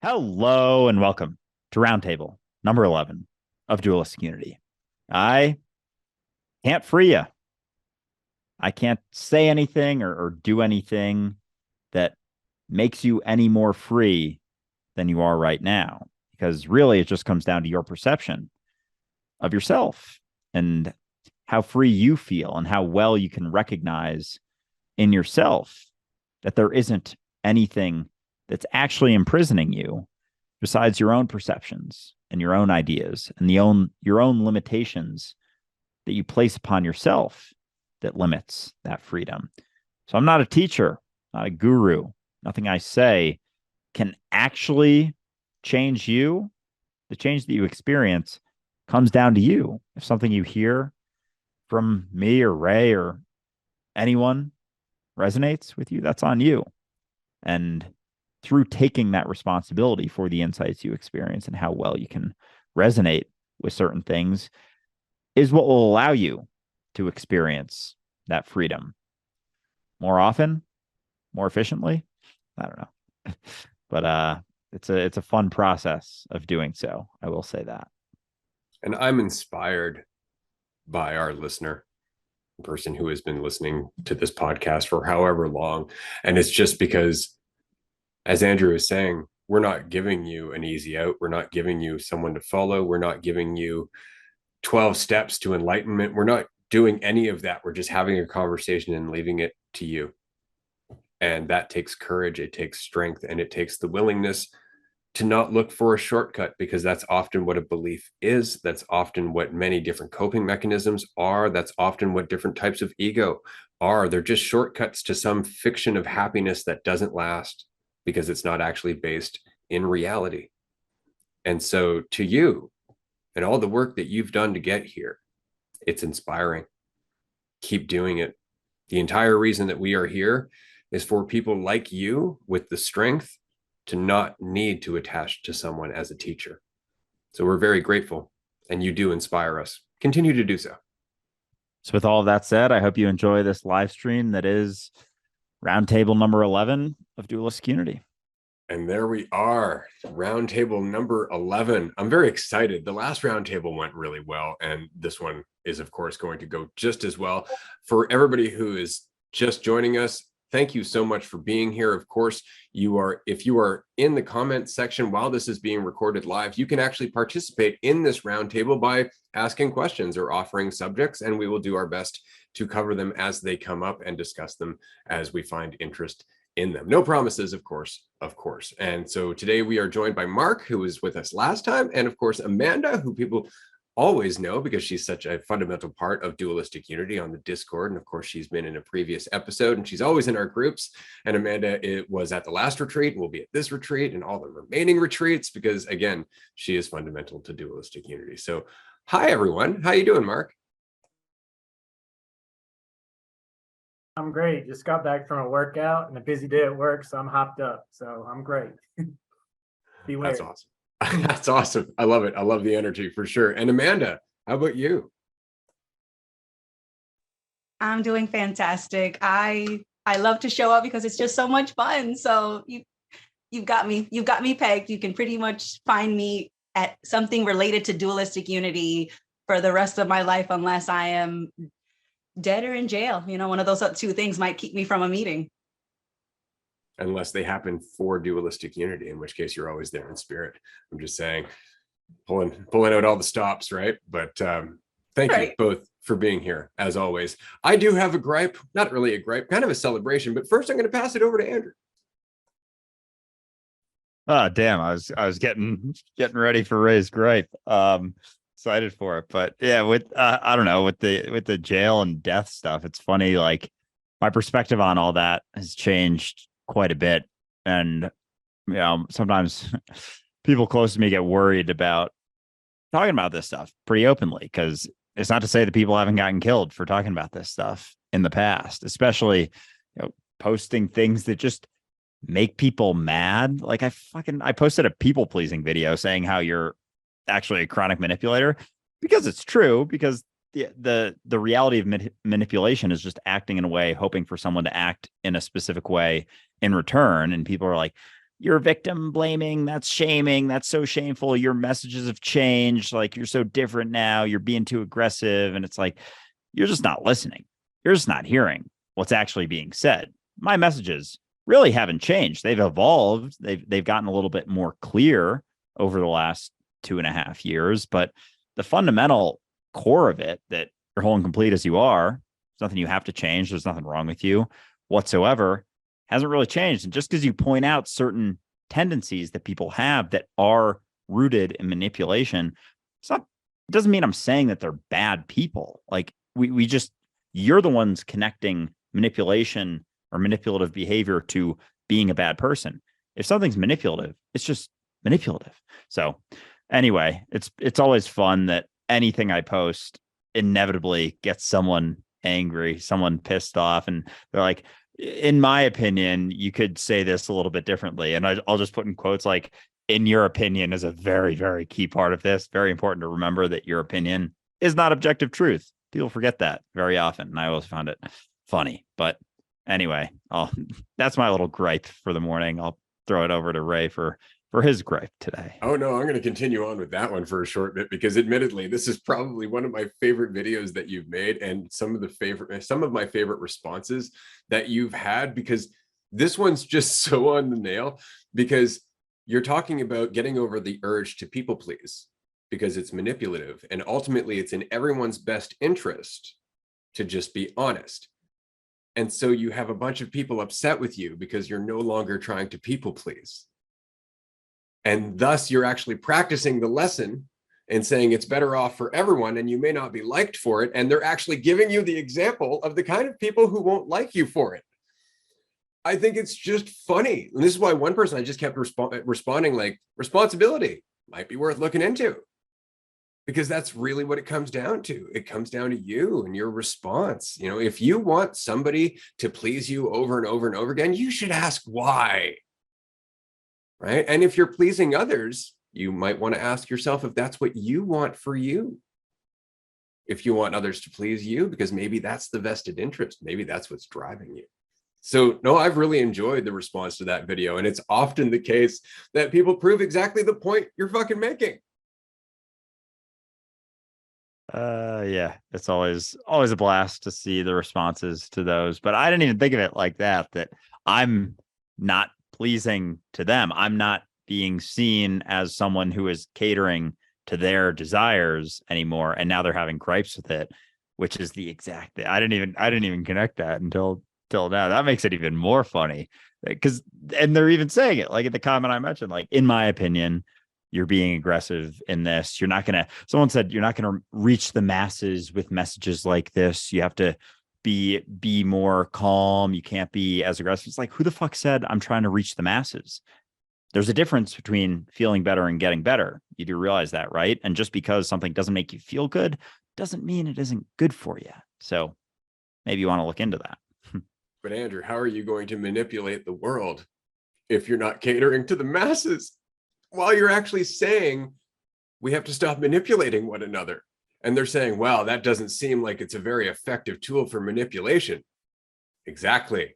Hello and welcome to Roundtable number 11 of Dualistic Unity. I can't free you. I can't say anything or do anything that makes you any more free than you are right now, because really it just comes down to your perception of yourself and how free you feel and how well you can recognize in yourself that there isn't anything that's actually imprisoning you besides your own perceptions and your own ideas and your own limitations that you place upon yourself that limits that freedom. So I'm not a teacher, not a guru. Nothing I say can actually change you. The change that you experience comes down to you. If something you hear from me or Ray or anyone resonates with you, that's on you. And through taking that responsibility for the insights you experience and how well you can resonate with certain things is what will allow you to experience that freedom more often, more efficiently. I don't know. But it's a fun process of doing so. I will say that. And I'm inspired by our listener, person who has been listening to this podcast for however long. And it's just because, as Andrew is saying, we're not giving you an easy out. We're not giving you someone to follow. We're not giving you 12 steps to enlightenment. We're not doing any of that. We're just having a conversation and leaving it to you. And that takes courage. It takes strength, and it takes the willingness to not look for a shortcut, because that's often what a belief is. That's often what many different coping mechanisms are. That's often what different types of ego are. They're just shortcuts to some fiction of happiness that doesn't last because it's not actually based in reality. And so to you and all the work that you've done to get here, it's inspiring. Keep doing it. The entire reason that we are here is for people like you with the strength to not need to attach to someone as a teacher. So we're very grateful, and you do inspire us. Continue to do so. So with all of that said, I hope you enjoy this live stream that is Roundtable number 11 of Dualistic Unity. And there we are, Roundtable number 11. I'm very excited. The last Roundtable went really well, and this one is, of course, going to go just as well. For everybody who is just joining us, thank you so much for being here. Of course, if you are in the comment section while this is being recorded live, you can actually participate in this roundtable by asking questions or offering subjects, and we will do our best to cover them as they come up and discuss them as we find interest in them. No promises, of course. And so today we are joined by Mark, who was with us last time, and of course, Amanda, who people always know because she's such a fundamental part of Dualistic Unity on the Discord. And of course, she's been in a previous episode, and she's always in our groups. And Amanda was at the last retreat and will be at this retreat and all the remaining retreats, because again, she is fundamental to Dualistic Unity. So hi, everyone. How you doing, Mark? I'm great. Just got back from a workout and a busy day at work, so I'm hopped up. So I'm great. Beware. That's awesome. That's awesome. I love it. I love the energy for sure. And Amanda, how about you? I'm doing fantastic. I love to show up because it's just so much fun. So you've got me pegged. You can pretty much find me at something related to Dualistic Unity for the rest of my life, unless I am dead or in jail. You know, one of those two things might keep me from a meeting. Unless they happen for Dualistic Unity, in which case you're always there in spirit. I'm just saying, pulling out all the stops, right? But thank you both for being here, as always. I do have a gripe, not really a gripe, kind of a celebration, but first I'm going to pass it over to Andrew. Oh, damn. I was getting ready for Ray's gripe. Excited for it. But yeah, with I don't know, with the jail and death stuff, it's funny, like my perspective on all that has changed quite a bit. And you know, sometimes people close to me get worried about talking about this stuff pretty openly, because it's not to say that people haven't gotten killed for talking about this stuff in the past, especially, you know, posting things that just make people mad. Like I posted a people pleasing video saying how you're actually a chronic manipulator, because it's true, because the reality of manipulation is just acting in a way, hoping for someone to act in a specific way in return. And people are like, you're victim blaming, that's shaming, that's so shameful, your messages have changed, like you're so different now, you're being too aggressive. And it's like, you're just not listening. You're just not hearing what's actually being said. My messages really haven't changed. They've evolved. They've gotten a little bit more clear over the last 2.5 years, but the fundamental core of it, that you're whole and complete as you are, there's nothing you have to change. There's nothing wrong with you whatsoever, hasn't really changed. And just because you point out certain tendencies that people have that are rooted in manipulation, it doesn't mean I'm saying that they're bad people. Like we just, you're the ones connecting manipulation or manipulative behavior to being a bad person. If something's manipulative, it's just manipulative. So anyway, it's always fun that anything I post inevitably gets someone angry, someone pissed off, and they're like, in my opinion, you could say this a little bit differently. And I'll just put in quotes like, in your opinion is a very, very key part of this. Very important to remember that your opinion is not objective truth. People forget that very often. And I always found it funny. But anyway, that's my little gripe for the morning. I'll throw it over to Ray for his gripe today. Oh no, I'm going to continue on with that one for a short bit, because admittedly, this is probably one of my favorite videos that you've made, and some of my favorite responses that you've had, because this one's just so on the nail, because you're talking about getting over the urge to people please because it's manipulative, and ultimately it's in everyone's best interest to just be honest. And so you have a bunch of people upset with you because you're no longer trying to people please. And thus you're actually practicing the lesson and saying it's better off for everyone, and you may not be liked for it. And they're actually giving you the example of the kind of people who won't like you for it. I think it's just funny. And this is why one person I just kept responding like, responsibility might be worth looking into, because that's really what it comes down to. It comes down to you and your response. You know, if you want somebody to please you over and over and over again, you should ask why. Right? And if you're pleasing others, you might want to ask yourself if that's what you want for you. If you want others to please you, because maybe that's the vested interest. Maybe that's what's driving you. So no, I've really enjoyed the response to that video. And it's often the case that people prove exactly the point you're fucking making. Yeah, it's always a blast to see the responses to those. But I didn't even think of it like that I'm not pleasing to them. I'm not being seen as someone who is catering to their desires anymore, and now they're having gripes with it, which is the exact thing. I didn't even connect that until now. That makes it even more funny, and they're even saying it like in the comment I mentioned, like, in my opinion, you're being aggressive in this. Someone said you're not gonna reach the masses with messages like this. You have to be more calm. You can't be as aggressive. It's like, who the fuck said I'm trying to reach the masses? There's a difference between feeling better and getting better. You do realize that, right? And just because something doesn't make you feel good doesn't mean it isn't good for you. So maybe you want to look into that. But Andrew, how are you going to manipulate the world if you're not catering to the masses while you're actually saying we have to stop manipulating one another? And they're saying, wow, that doesn't seem like it's a very effective tool for manipulation. Exactly.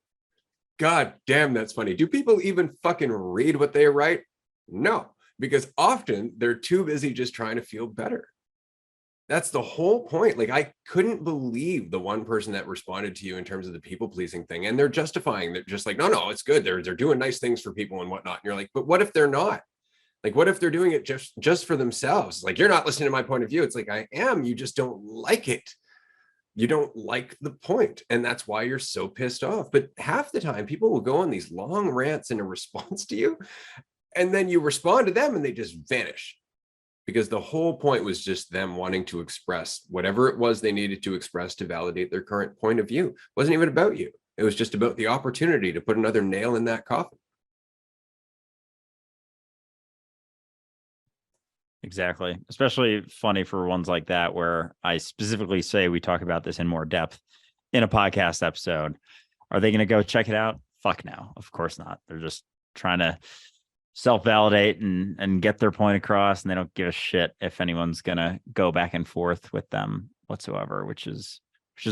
God damn, that's funny. Do people even fucking read what they write? No, because often they're too busy just trying to feel better. That's the whole point. Like, I couldn't believe the one person that responded to you in terms of the people pleasing thing. And they're justifying that, just like, no, it's good. They're doing nice things for people and whatnot. And you're like, but what if they're not? Like, what if they're doing it just for themselves? Like, you're not listening to my point of view. It's like, I am. You just don't like it. You don't like the point. And that's why you're so pissed off. But half the time, people will go on these long rants in a response to you. And then you respond to them and they just vanish. Because the whole point was just them wanting to express whatever it was they needed to express to validate their current point of view. It wasn't even about you. It was just about the opportunity to put another nail in that coffin. Exactly. Especially funny for ones like that, where I specifically say we talk about this in more depth in a podcast episode. Are they going to go check it out? Fuck no. Of course not. They're just trying to self-validate and get their point across, and they don't give a shit if anyone's going to go back and forth with them whatsoever, which is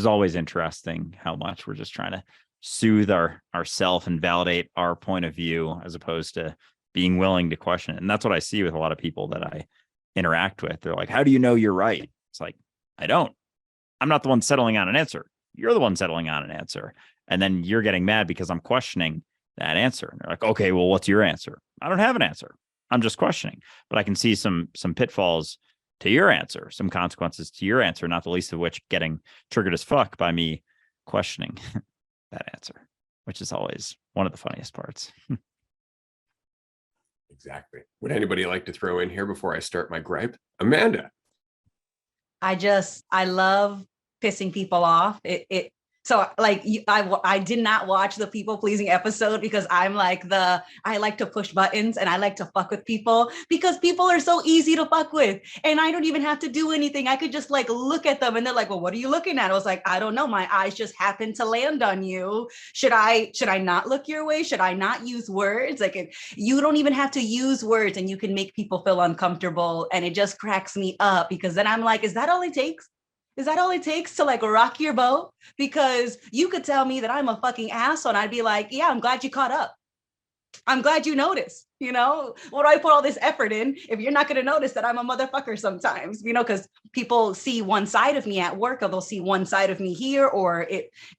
always interesting, how much we're just trying to soothe ourself and validate our point of view, as opposed to being willing to question it. And that's what I see with a lot of people that I interact with. They're like, how do you know you're right? It's like, I don't. I'm not the one settling on an answer. You're the one settling on an answer. And then you're getting mad because I'm questioning that answer. And they're like, okay, well, what's your answer? I don't have an answer. I'm just questioning. But I can see some pitfalls to your answer, some consequences to your answer, not the least of which getting triggered as fuck by me questioning that answer, which is always one of the funniest parts. Exactly. Would anybody like to throw in here before I start my gripe? Amanda. I love pissing people off. So like I did not watch the people pleasing episode because I like to push buttons and I like to fuck with people because people are so easy to fuck with and I don't even have to do anything. I could just like look at them and they're like, well, what are you looking at? I was like, I don't know. My eyes just happened to land on you. Should I not look your way? Should I not use words? Like you don't even have to use words and you can make people feel uncomfortable. And it just cracks me up because then I'm like, is that all it takes? Is that all it takes to like rock your boat? Because you could tell me that I'm a fucking asshole and I'd be like, yeah, I'm glad you caught up. I'm glad you noticed, you know, what do I put all this effort in if you're not going to notice that I'm a motherfucker sometimes, you know, because people see one side of me at work or they'll see one side of me here or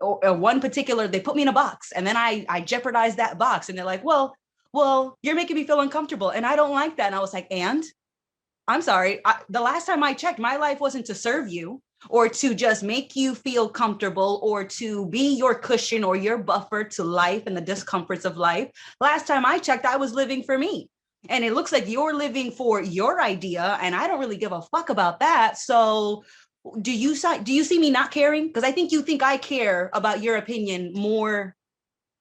one particular, they put me in a box and then I jeopardize that box and they're like, well, you're making me feel uncomfortable. And I don't like that. And I was like, and I'm sorry. The last time I checked, my life wasn't to serve you or to just make you feel comfortable or to be your cushion or your buffer to life and the discomforts of life. Last time I checked, I was living for me. And it looks like you're living for your idea. And I don't really give a fuck about that. So do you see me not caring? Because I think you think I care about your opinion more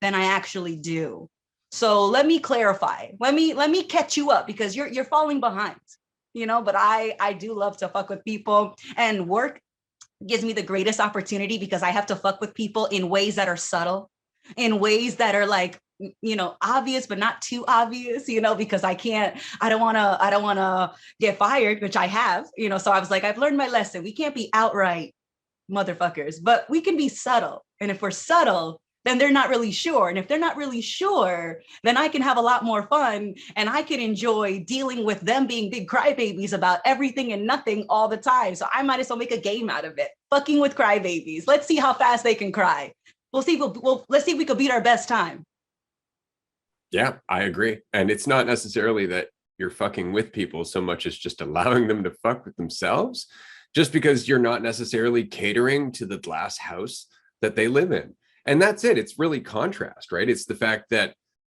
than I actually do. So let me clarify. Let me catch you up because you're falling behind. You know, but I do love to fuck with people and work gives me the greatest opportunity because I have to fuck with people in ways that are subtle, in ways that are like, you know, obvious, but not too obvious, you know, because I don't want to get fired, which I have, you know, so I was like, I've learned my lesson. We can't be outright motherfuckers, but we can be subtle. And if we're subtle, then they're not really sure. And if they're not really sure, then I can have a lot more fun and I can enjoy dealing with them being big crybabies about everything and nothing all the time. So I might as well make a game out of it. Fucking with crybabies. Let's see how fast they can cry. Let's see if we could beat our best time. Yeah, I agree. And it's not necessarily that you're fucking with people so much as just allowing them to fuck with themselves, just because you're not necessarily catering to the glass house that they live in. And that's it. It's really contrast, right? It's the fact that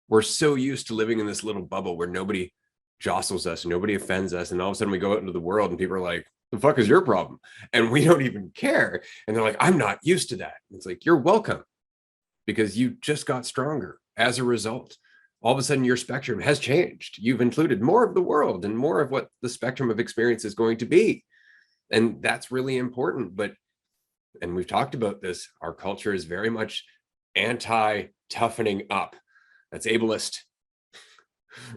we're so used to living in this little bubble where nobody jostles us, nobody offends us. And all of a sudden we go out into the world and people are like, the fuck is your problem? And we don't even care. And they're like, I'm not used to that. It's like, you're welcome because you just got stronger as a result. All of a sudden your spectrum has changed. You've included more of the world and more of what the spectrum of experience is going to be. And that's really important. But and we've talked about this, our culture is very much anti-toughening up. That's ableist,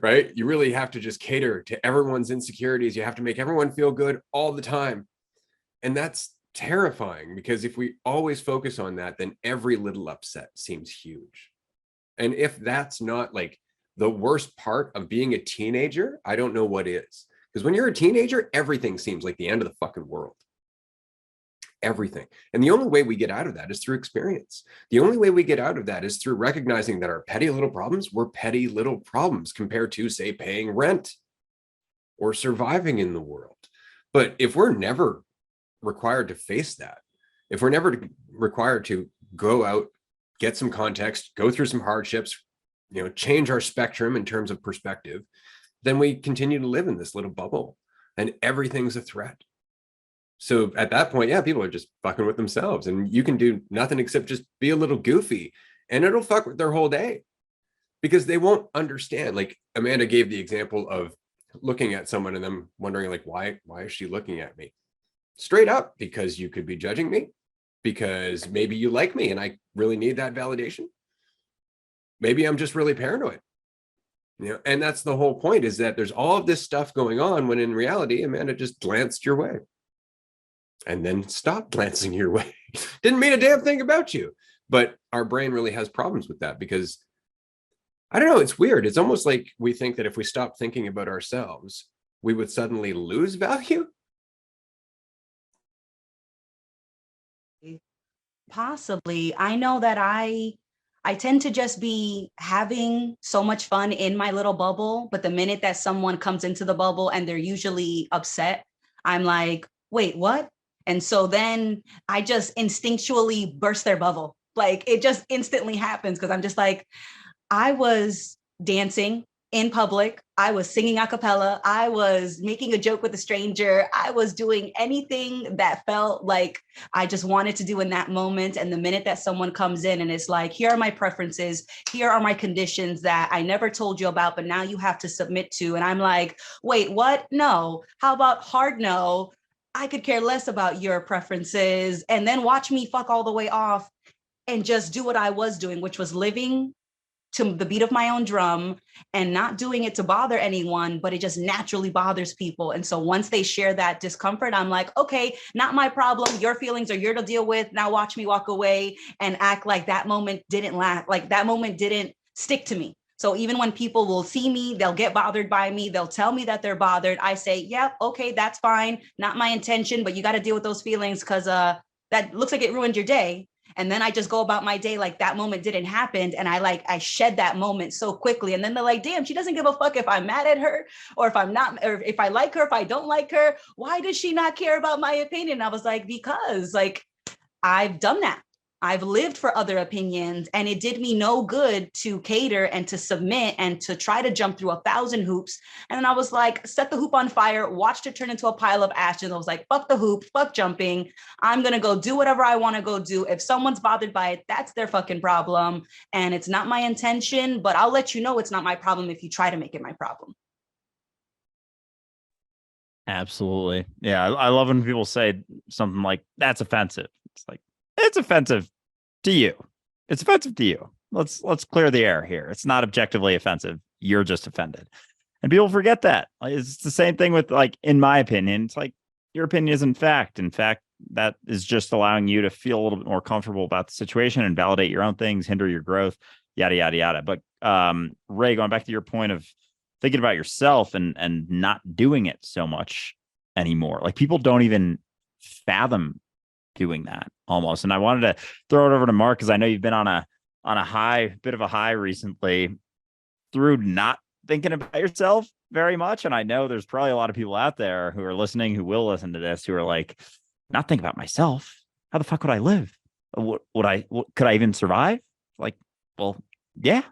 right? You really have to just cater to everyone's insecurities. You have to make everyone feel good all the time. And that's terrifying because if we always focus on that, then every little upset seems huge. And if that's not like the worst part of being a teenager, I don't know what is. Because when you're a teenager, everything seems like the end of the fucking world. Everything. And the only way we get out of that is through experience. The only way we get out of that is through recognizing that our petty little problems were petty little problems compared to, say, paying rent or surviving in the world. But if we're never required to face that, if we're never required to go out, get some context, go through some hardships, you know, change our spectrum in terms of perspective, then we continue to live in this little bubble and everything's a threat. So at that point, yeah, people are just fucking with themselves and you can do nothing except just be a little goofy and it'll fuck with their whole day because they won't understand. Like Amanda gave the example of looking at someone and them wondering like, why is she looking at me? Straight up, because you could be judging me, because maybe you like me and I really need that validation. Maybe I'm just really paranoid. You know, and that's the whole point, is that there's all of this stuff going on when in reality, Amanda just glanced your way. And then stopped glancing your way. Didn't mean a damn thing about you. But our brain really has problems with that because I don't know, it's weird. It's almost like we think that if we stop thinking about ourselves, we would suddenly lose value. Possibly. I know that I tend to just be having so much fun in my little bubble, but the minute that someone comes into the bubble and they're usually upset, I'm like, wait, what? And so then I just instinctually burst their bubble. Like it just instantly happens because I'm just like, I was dancing in public. I was singing a cappella. I was making a joke with a stranger. I was doing anything that felt like I just wanted to do in that moment. And the minute that someone comes in and it's like, here are my preferences, here are my conditions that I never told you about, but now you have to submit to. And I'm like, wait, what? No. How about hard no? I could care less about your preferences. And then watch me fuck all the way off and just do what I was doing, which was living to the beat of my own drum and not doing it to bother anyone, but it just naturally bothers people. And so once they share that discomfort, I'm like, okay, not my problem. Your feelings are yours to deal with. Now watch me walk away and act like that moment didn't last, like that moment didn't stick to me. So even when people will see me, they'll get bothered by me. They'll tell me that they're bothered. I say, yeah, okay, that's fine. Not my intention, but you got to deal with those feelings because that looks like it ruined your day. And then I just go about my day like that moment didn't happen. And I shed that moment so quickly. And then they're like, damn, she doesn't give a fuck if I'm mad at her or if I'm not, or if I like her, if I don't like her. Why does she not care about my opinion? I was like, because like I've done that. I've lived for other opinions and it did me no good to cater and to submit and to try to jump through 1,000 hoops. And then I was like, set the hoop on fire, watched it turn into a pile of ashes. I was like, fuck the hoop, fuck jumping. I'm going to go do whatever I want to go do. If someone's bothered by it, that's their fucking problem. And it's not my intention, but I'll let you know it's not my problem if you try to make it my problem. Absolutely. Yeah. I love when people say something like, that's offensive. It's like, it's offensive to you. It's offensive to you. Let's clear the air here. It's not objectively offensive. You're just offended. And people forget that. It's the same thing with, like, in my opinion, it's like your opinion isn't fact. In fact, that is just allowing you to feel a little bit more comfortable about the situation and validate your own things, hinder your growth, yada, yada, yada. But Ray, going back to your point of thinking about yourself and not doing it so much anymore. Like people don't even fathom doing that almost. And I wanted to throw it over to Mark because I know you've been on a bit of a high recently through not thinking about yourself very much. And I know there's probably a lot of people out there who are listening, who will listen to this, who are like, not think about myself. How the fuck would I live? Could I even survive? Like, well, yeah,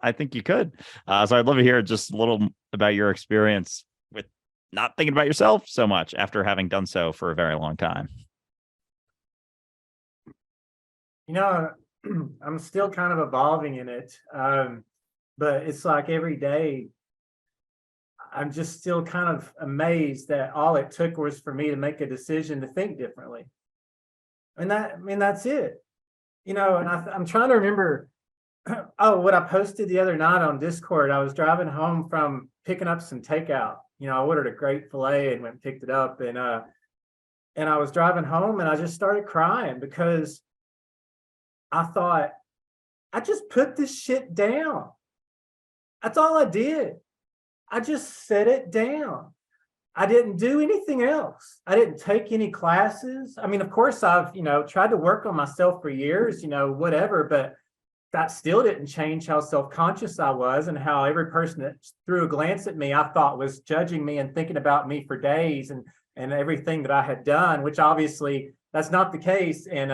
I think you could. So I'd love to hear just a little about your experience with not thinking about yourself so much after having done so for a very long time. You know, I'm still kind of evolving in it. But it's like every day, I'm just still kind of amazed that all it took was for me to make a decision to think differently. And that's it. You know, and I'm trying to remember, what I posted the other night on Discord. I was driving home from picking up some takeout. You know, I ordered a great filet and went and picked it up. And I was driving home and I just started crying because I thought, I just put this shit down. That's all I did. I just set it down. I didn't do anything else. I didn't take any classes. I mean, of course, I've, tried to work on myself for years, whatever, but that still didn't change how self-conscious I was and how every person that threw a glance at me, I thought was judging me and thinking about me for days and everything that I had done, which obviously that's not the case. And,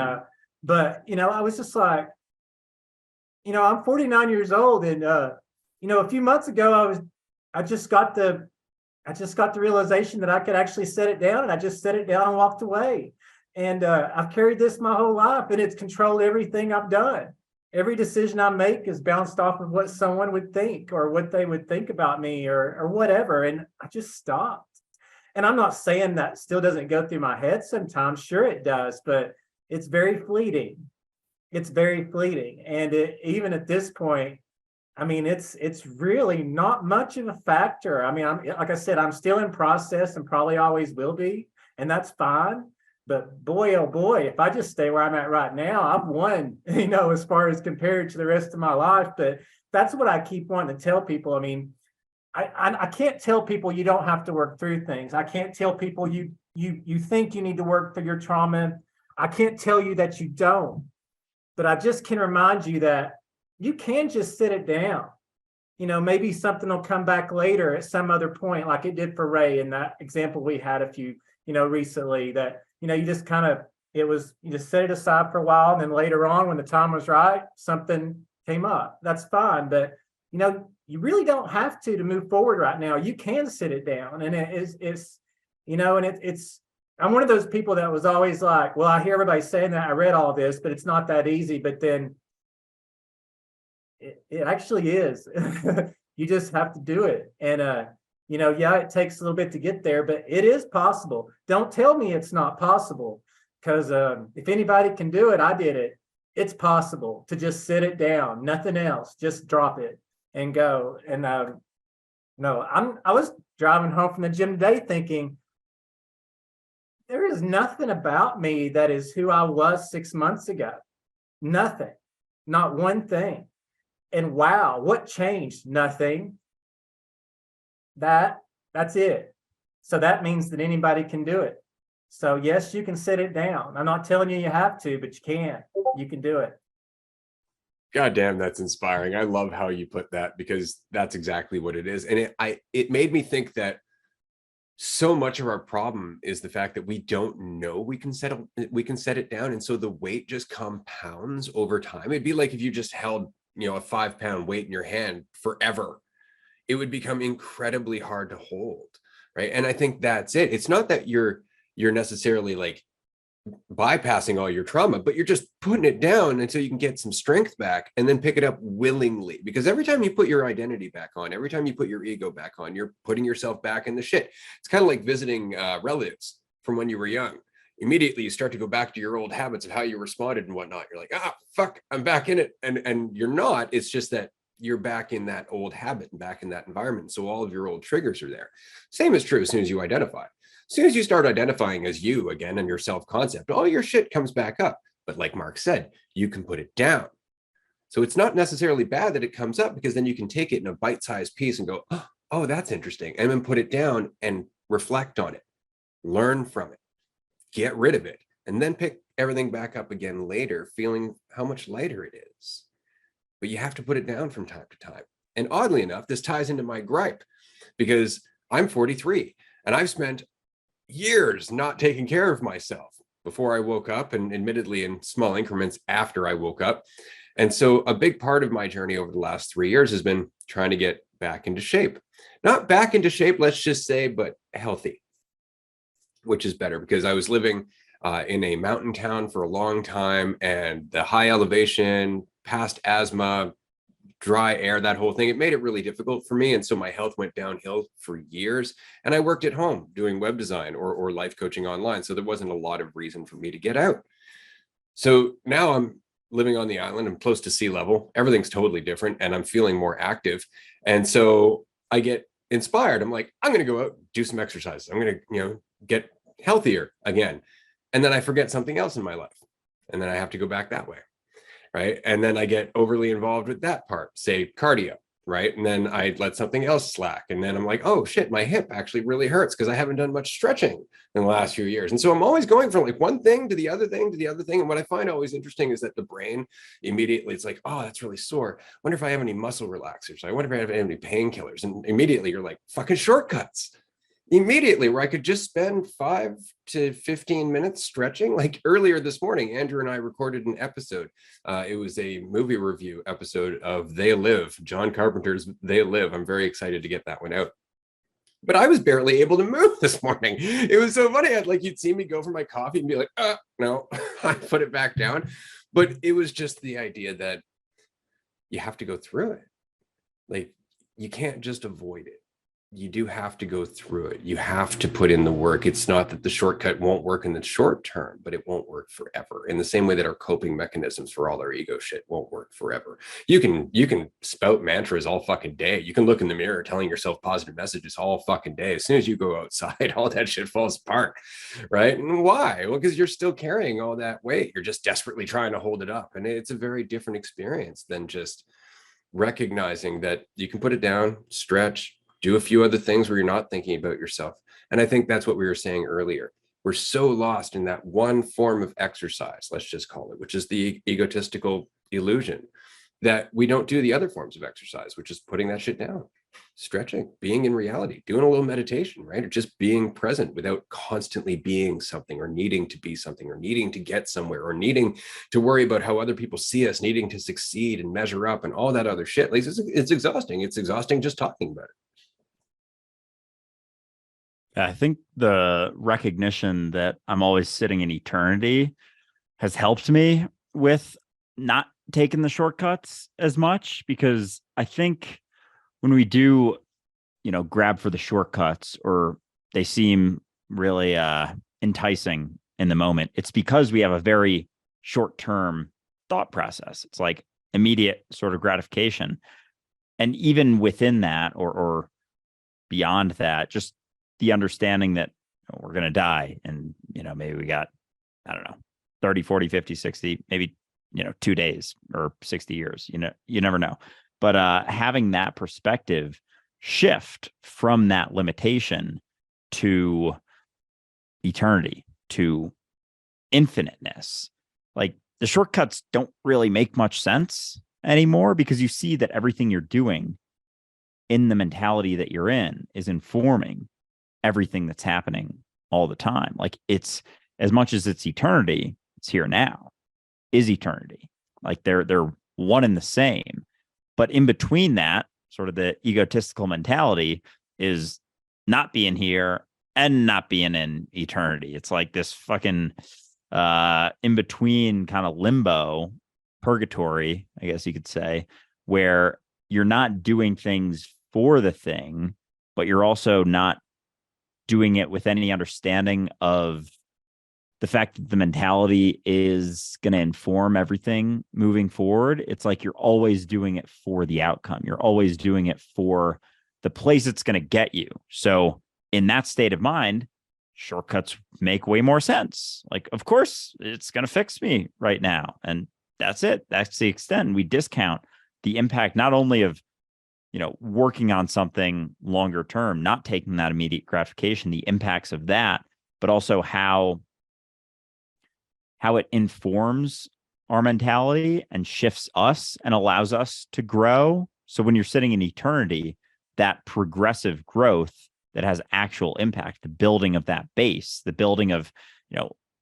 but, I was just like, I'm 49 years old and, a few months ago, I just got the realization that I could actually set it down, and I just set it down and walked away. And I've carried this my whole life, and it's controlled everything I've done. Every decision I make is bounced off of what someone would think or what they would think about me or whatever. And I just stopped. And I'm not saying that still doesn't go through my head sometimes. Sure it does, but it's very fleeting. It's very fleeting. And even at this point, I mean, it's really not much of a factor. I mean, like I said, I'm still in process and probably always will be, and that's fine. But boy, oh boy, if I just stay where I'm at right now, I've won, as far as compared to the rest of my life. But that's what I keep wanting to tell people. I mean, I can't tell people you don't have to work through things. I can't tell people you think you need to work through your trauma. I can't tell you that you don't. But I just can remind you that you can just sit it down. Maybe something will come back later at some other point, like it did for Ray in that example we had a few, recently, that, you just you just set it aside for a while. And then later on, when the time was right, something came up. That's fine. But, you really don't have to move forward right now. You can sit it down. And I'm one of those people that was always like, well, I hear everybody saying that, I read all this, but it's not that easy. But then it actually is. You just have to do it. And, it takes a little bit to get there, but it is possible. Don't tell me it's not possible, because if anybody can do it, I did it. It's possible to just sit it down, nothing else, just drop it and go. And I was driving home from the gym today thinking, there is nothing about me that is who I was 6 months ago. Nothing, not one thing. And wow, what changed? Nothing. That's it. So that means that anybody can do it. So yes, you can sit it down. I'm not telling you have to, but you can. You can do it. God damn, that's inspiring. I love how you put that, because that's exactly what it is. And it made me think that so much of our problem is the fact that we don't know we can set it down. And so the weight just compounds over time. It'd be like if you just held, a 5-pound weight in your hand forever, it would become incredibly hard to hold. Right. And I think that's it. It's not that you're necessarily like bypassing all your trauma, but you're just putting it down until you can get some strength back and then pick it up willingly. Because every time you put your identity back on, every time you put your ego back on, you're putting yourself back in the shit. It's kind of like visiting relatives from when you were young. Immediately you start to go back to your old habits of how you responded and whatnot. You're like, fuck, I'm back in it. And you're not. It's just that you're back in that old habit and back in that environment. So all of your old triggers are there. Same is true as soon as you identify. As soon as you start identifying as you again and your self-concept, all your shit comes back up. But like Mark said, you can put it down. So it's not necessarily bad that it comes up, because then you can take it in a bite-sized piece and go, oh, that's interesting. And then put it down and reflect on it, learn from it, get rid of it, and then pick everything back up again later, feeling how much lighter it is. But you have to put it down from time to time. And oddly enough, this ties into my gripe, because I'm 43 and I've spent years not taking care of myself before I woke up, and admittedly in small increments after I woke up. And so a big part of my journey over the last 3 years has been trying to get back into shape. Not back into shape, let's just say, but healthy, which is better, because I was living in a mountain town for a long time, and the high elevation, past asthma, dry air, that whole thing, it made it really difficult for me. And so my health went downhill for years, and I worked at home doing web design or life coaching online. So there wasn't a lot of reason for me to get out. So now I'm living on the island. I'm close to sea level. Everything's totally different, and I'm feeling more active. And so I get inspired. I'm like, I'm going to go out, do some exercise. I'm going to, get healthier again. And then I forget something else in my life, and then I have to go back that way. Right. And then I get overly involved with that part, say cardio. Right. And then I let something else slack. And then I'm like, oh, shit, my hip actually really hurts because I haven't done much stretching in the last few years. And so I'm always going from like one thing to the other thing to the other thing. And what I find always interesting is that the brain immediately, it's like, oh, that's really sore. I wonder if I have any muscle relaxers. I wonder if I have any painkillers. And immediately you're like, fucking shortcuts. Immediately, where I could just spend 5 to 15 minutes stretching. Like earlier this morning, Andrew and I recorded an episode. It was a movie review episode of They Live, John Carpenter's They Live. I'm very excited to get that one out. But I was barely able to move this morning. It was so funny. You'd see me go for my coffee and be like, no, I put it back down. But it was just the idea that you have to go through it. Like, you can't just avoid it. you do have to go through it. You have to put in the work. It's not that the shortcut won't work in the short term, but it won't work forever. In the same way that our coping mechanisms for all our ego shit won't work forever. You can spout mantras all fucking day. You can look in the mirror telling yourself positive messages all fucking day. As soon as you go outside, all that shit falls apart, right? And why? Well, because you're still carrying all that weight. You're just desperately trying to hold it up. And it's a very different experience than just recognizing that you can put it down, stretch, do a few other things where you're not thinking about yourself. And I think that's what we were saying earlier. We're so lost in that one form of exercise, let's just call it, which is the egotistical illusion, that we don't do the other forms of exercise, which is putting that shit down, stretching, being in reality, doing a little meditation, right? Or just being present without constantly being something or needing to be something or needing to get somewhere or needing to worry about how other people see us, needing to succeed and measure up and all that other shit. Like it's exhausting. It's exhausting just talking about it. I think the recognition that I'm always sitting in eternity has helped me with not taking the shortcuts as much, because I think when we do, grab for the shortcuts or they seem really enticing in the moment, it's because we have a very short-term thought process. It's like immediate sort of gratification. And even within that or beyond that, just the understanding that we're going to die and, maybe we got, I don't know, 30, 40, 50, 60, maybe, 2 days or 60 years, you never know. But having that perspective shift from that limitation to eternity, to infiniteness, like the shortcuts don't really make much sense anymore, because you see that everything you're doing in the mentality that you're in is informing everything that's happening all the time. Like it's, as much as it's eternity, it's here now, is eternity. Like they're one and the same. But in between that, sort of the egotistical mentality is not being here and not being in eternity. It's like this fucking in between kind of limbo, purgatory, I guess you could say, where you're not doing things for the thing, but you're also not doing it with any understanding of the fact that the mentality is going to inform everything moving forward. It's like you're always doing it for the outcome. You're always doing it for the place it's going to get you. So in that state of mind, shortcuts make way more sense. Like, of course, it's going to fix me right now. And that's it. That's the extent. We discount the impact not only of working on something longer term, not taking that immediate gratification, the impacts of that, but also how it informs our mentality and shifts us and allows us to grow. So when you're sitting in eternity, that progressive growth that has actual impact, the building of that base, the building of,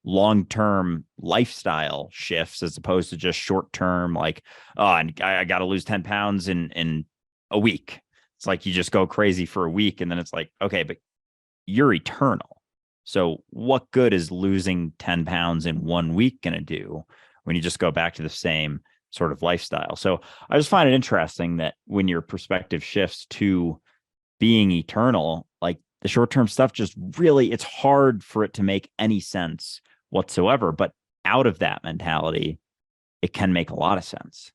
long-term lifestyle shifts, as opposed to just short-term, like, oh, and I got to lose 10 pounds in a week. It's like you just go crazy for a week and then it's like, okay, but you're eternal. So what good is losing 10 pounds in 1 week going to do when you just go back to the same sort of lifestyle? So I just find it interesting that when your perspective shifts to being eternal, like the short-term stuff just really, it's hard for it to make any sense whatsoever. But out of that mentality, it can make a lot of sense.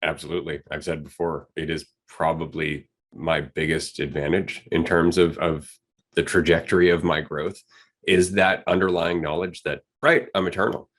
Absolutely. I've said before, it is probably my biggest advantage in terms of the trajectory of my growth, is that underlying knowledge that, right, I'm eternal.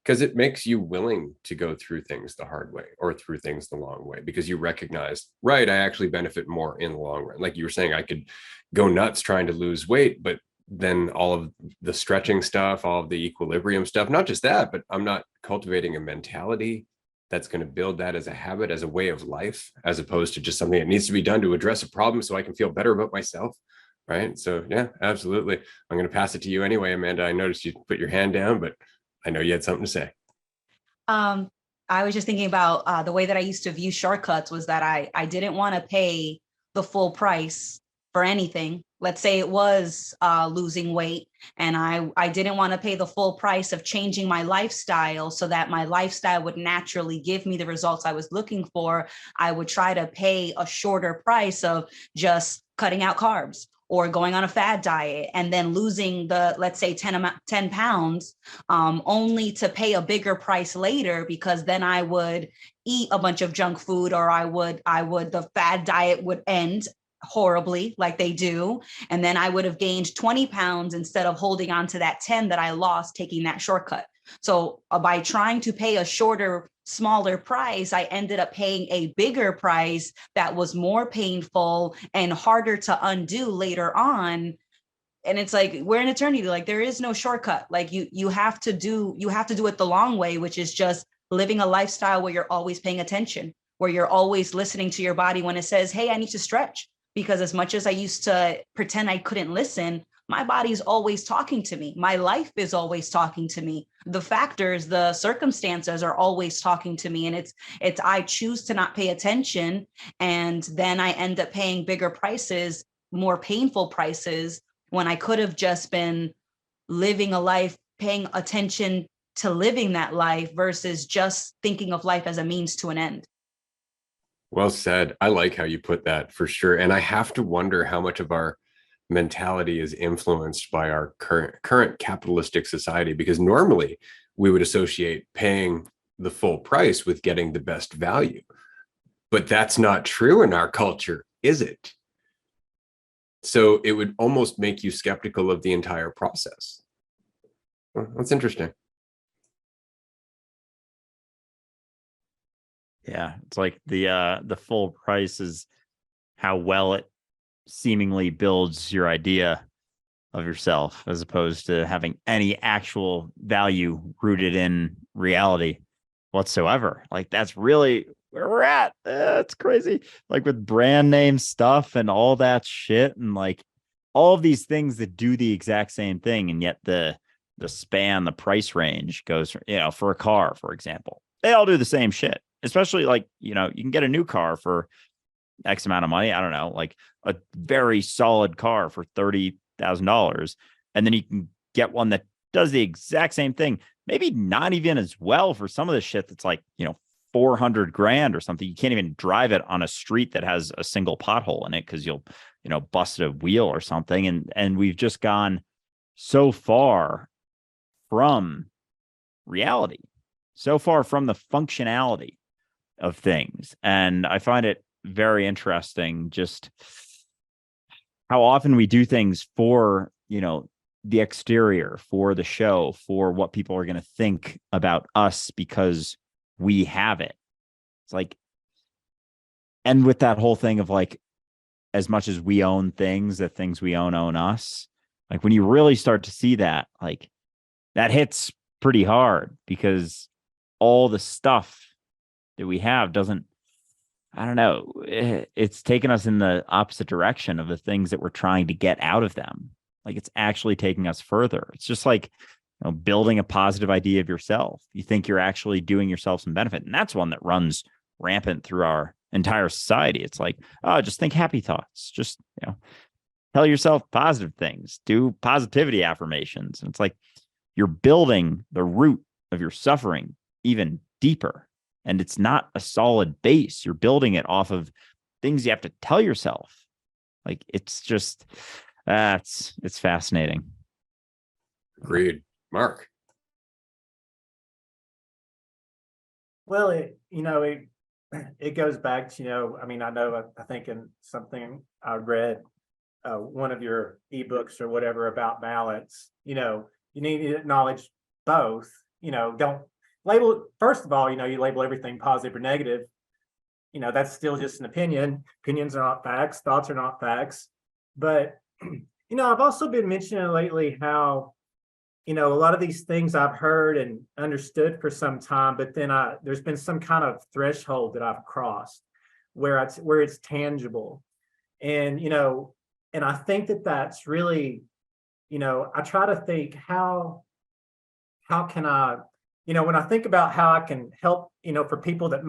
Because it makes you willing to go through things the hard way or through things the long way, because you recognize, right, I actually benefit more in the long run. Like you were saying, I could go nuts trying to lose weight, but then all of the stretching stuff, all of the equilibrium stuff, not just that, but I'm not cultivating a mentality that's going to build that as a habit, as a way of life, as opposed to just something that needs to be done to address a problem so I can feel better about myself. Right. So, yeah, absolutely. I'm going to pass it to you anyway, Amanda. I noticed you put your hand down, but I know you had something to say. I was just thinking about the way that I used to view shortcuts was that I didn't want to pay the full price for anything. Let's say it was losing weight, and I didn't want to pay the full price of changing my lifestyle so that my lifestyle would naturally give me the results I was looking for. I would try to pay a shorter price of just cutting out carbs or going on a fad diet and then losing the, let's say 10 pounds, only to pay a bigger price later, because then I would eat a bunch of junk food, or the fad diet would end horribly like they do. And then I would have gained 20 pounds instead of holding on to that 10 that I lost taking that shortcut. So by trying to pay a shorter, smaller price, I ended up paying a bigger price that was more painful and harder to undo later on. And it's like, we're in eternity. Like, there is no shortcut. Like you have to do it the long way, which is just living a lifestyle where you're always paying attention, where you're always listening to your body when it says, hey, I need to stretch. Because as much as I used to pretend I couldn't listen, my body's always talking to me. My life is always talking to me. The factors, the circumstances are always talking to me. And it's I choose to not pay attention. And then I end up paying bigger prices, more painful prices, when I could have just been living a life, paying attention to living that life versus just thinking of life as a means to an end. Well said. I like how you put that, for sure. And I have to wonder how much of our mentality is influenced by our current capitalistic society, because normally we would associate paying the full price with getting the best value. But that's not true in our culture, is it? So it would almost make you skeptical of the entire process. Well, that's interesting. Yeah, it's like the full price is how well it seemingly builds your idea of yourself, as opposed to having any actual value rooted in reality whatsoever. Like, that's really where we're at. It's crazy. Like with brand name stuff and all that shit, and like all of these things that do the exact same thing, and yet the price range goes, for a car, for example, they all do the same shit. Especially like, you can get a new car for X amount of money. I don't know, like a very solid car for $30,000. And then you can get one that does the exact same thing. Maybe not even as well for some of the shit that's like, $400,000 or something. You can't even drive it on a street that has a single pothole in it because you'll, bust a wheel or something. And we've just gone so far from reality, so far from the functionality of things. And I find it very interesting just how often we do things for, the exterior, for the show, for what people are going to think about us because we have it. It's like, and with that whole thing of like, as much as we own things, the things we own us. Like when you really start to see that, like that hits pretty hard, because all the stuff that we have doesn't, I don't know, it's taken us in the opposite direction of the things that we're trying to get out of them. Like it's actually taking us further. It's just like, building a positive idea of yourself. You think you're actually doing yourself some benefit. And that's one that runs rampant through our entire society. It's like, oh, just think happy thoughts. Just, tell yourself positive things. Do positivity affirmations. And it's like you're building the root of your suffering even deeper. And it's not a solid base. You're building it off of things you have to tell yourself. Like it's just, it's fascinating. Agreed. Mark. Well, it goes back to, I think in something I read, one of your ebooks or whatever about balance, you need to acknowledge both, don't label, first of all, you label everything positive or negative. That's still just an opinion. Opinions are not facts. Thoughts are not facts. But, I've also been mentioning lately how, a lot of these things I've heard and understood for some time, but then there's been some kind of threshold that I've crossed where it's tangible. And, and I think that's really, I try to think how can I, when I think about how I can help, for people that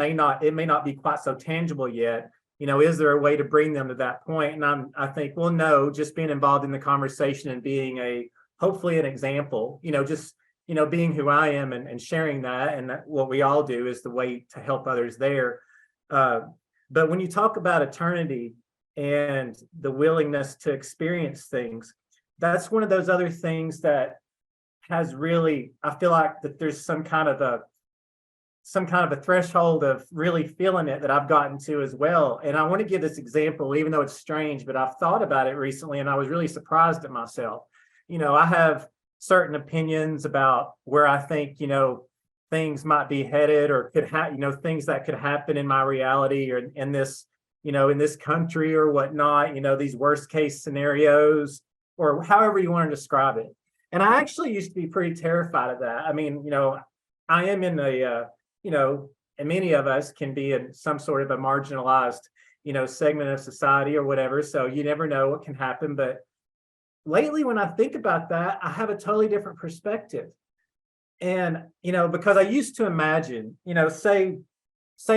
it may not be quite so tangible yet, is there a way to bring them to that point? And I think, well, no, just being involved in the conversation and being hopefully an example, just, being who I am and sharing that, and what we all do is the way to help others there. But when you talk about eternity and the willingness to experience things, that's one of those other things that has really, I feel like that there's some kind of a threshold of really feeling it that I've gotten to as well. And I want to give this example, even though it's strange, but I've thought about it recently and I was really surprised at myself. I have certain opinions about where I think, things might be headed, or could things that could happen in my reality, or in this, in this country or whatnot, these worst case scenarios, or however you want to describe it. And I actually used to be pretty terrified of that. I mean, I am in and many of us can be in some sort of a marginalized, segment of society or whatever. So you never know what can happen. But lately, when I think about that, I have a totally different perspective. And, because I used to imagine, say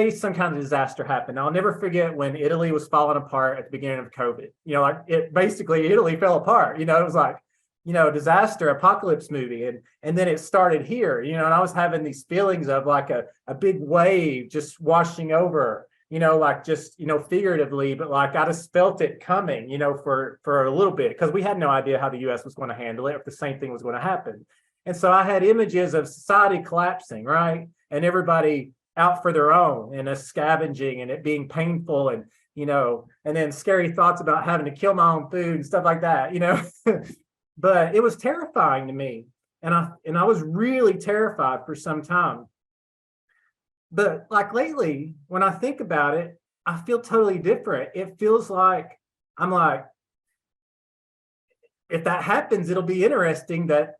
some kind of disaster happened. I'll never forget when Italy was falling apart at the beginning of COVID. Basically Italy fell apart. It was like, disaster apocalypse movie. And then it started here, and I was having these feelings of like a big wave just washing over, like just, figuratively, but like I just felt it coming, for a little bit, because we had no idea how the US was going to handle it, if the same thing was going to happen. And so I had images of society collapsing, right? And everybody out for their own, and us scavenging, and it being painful, and, and then scary thoughts about having to kill my own food and stuff like that, But it was terrifying to me. And I was really terrified for some time. But like lately, when I think about it, I feel totally different. It feels like I'm like, if that happens, it'll be interesting that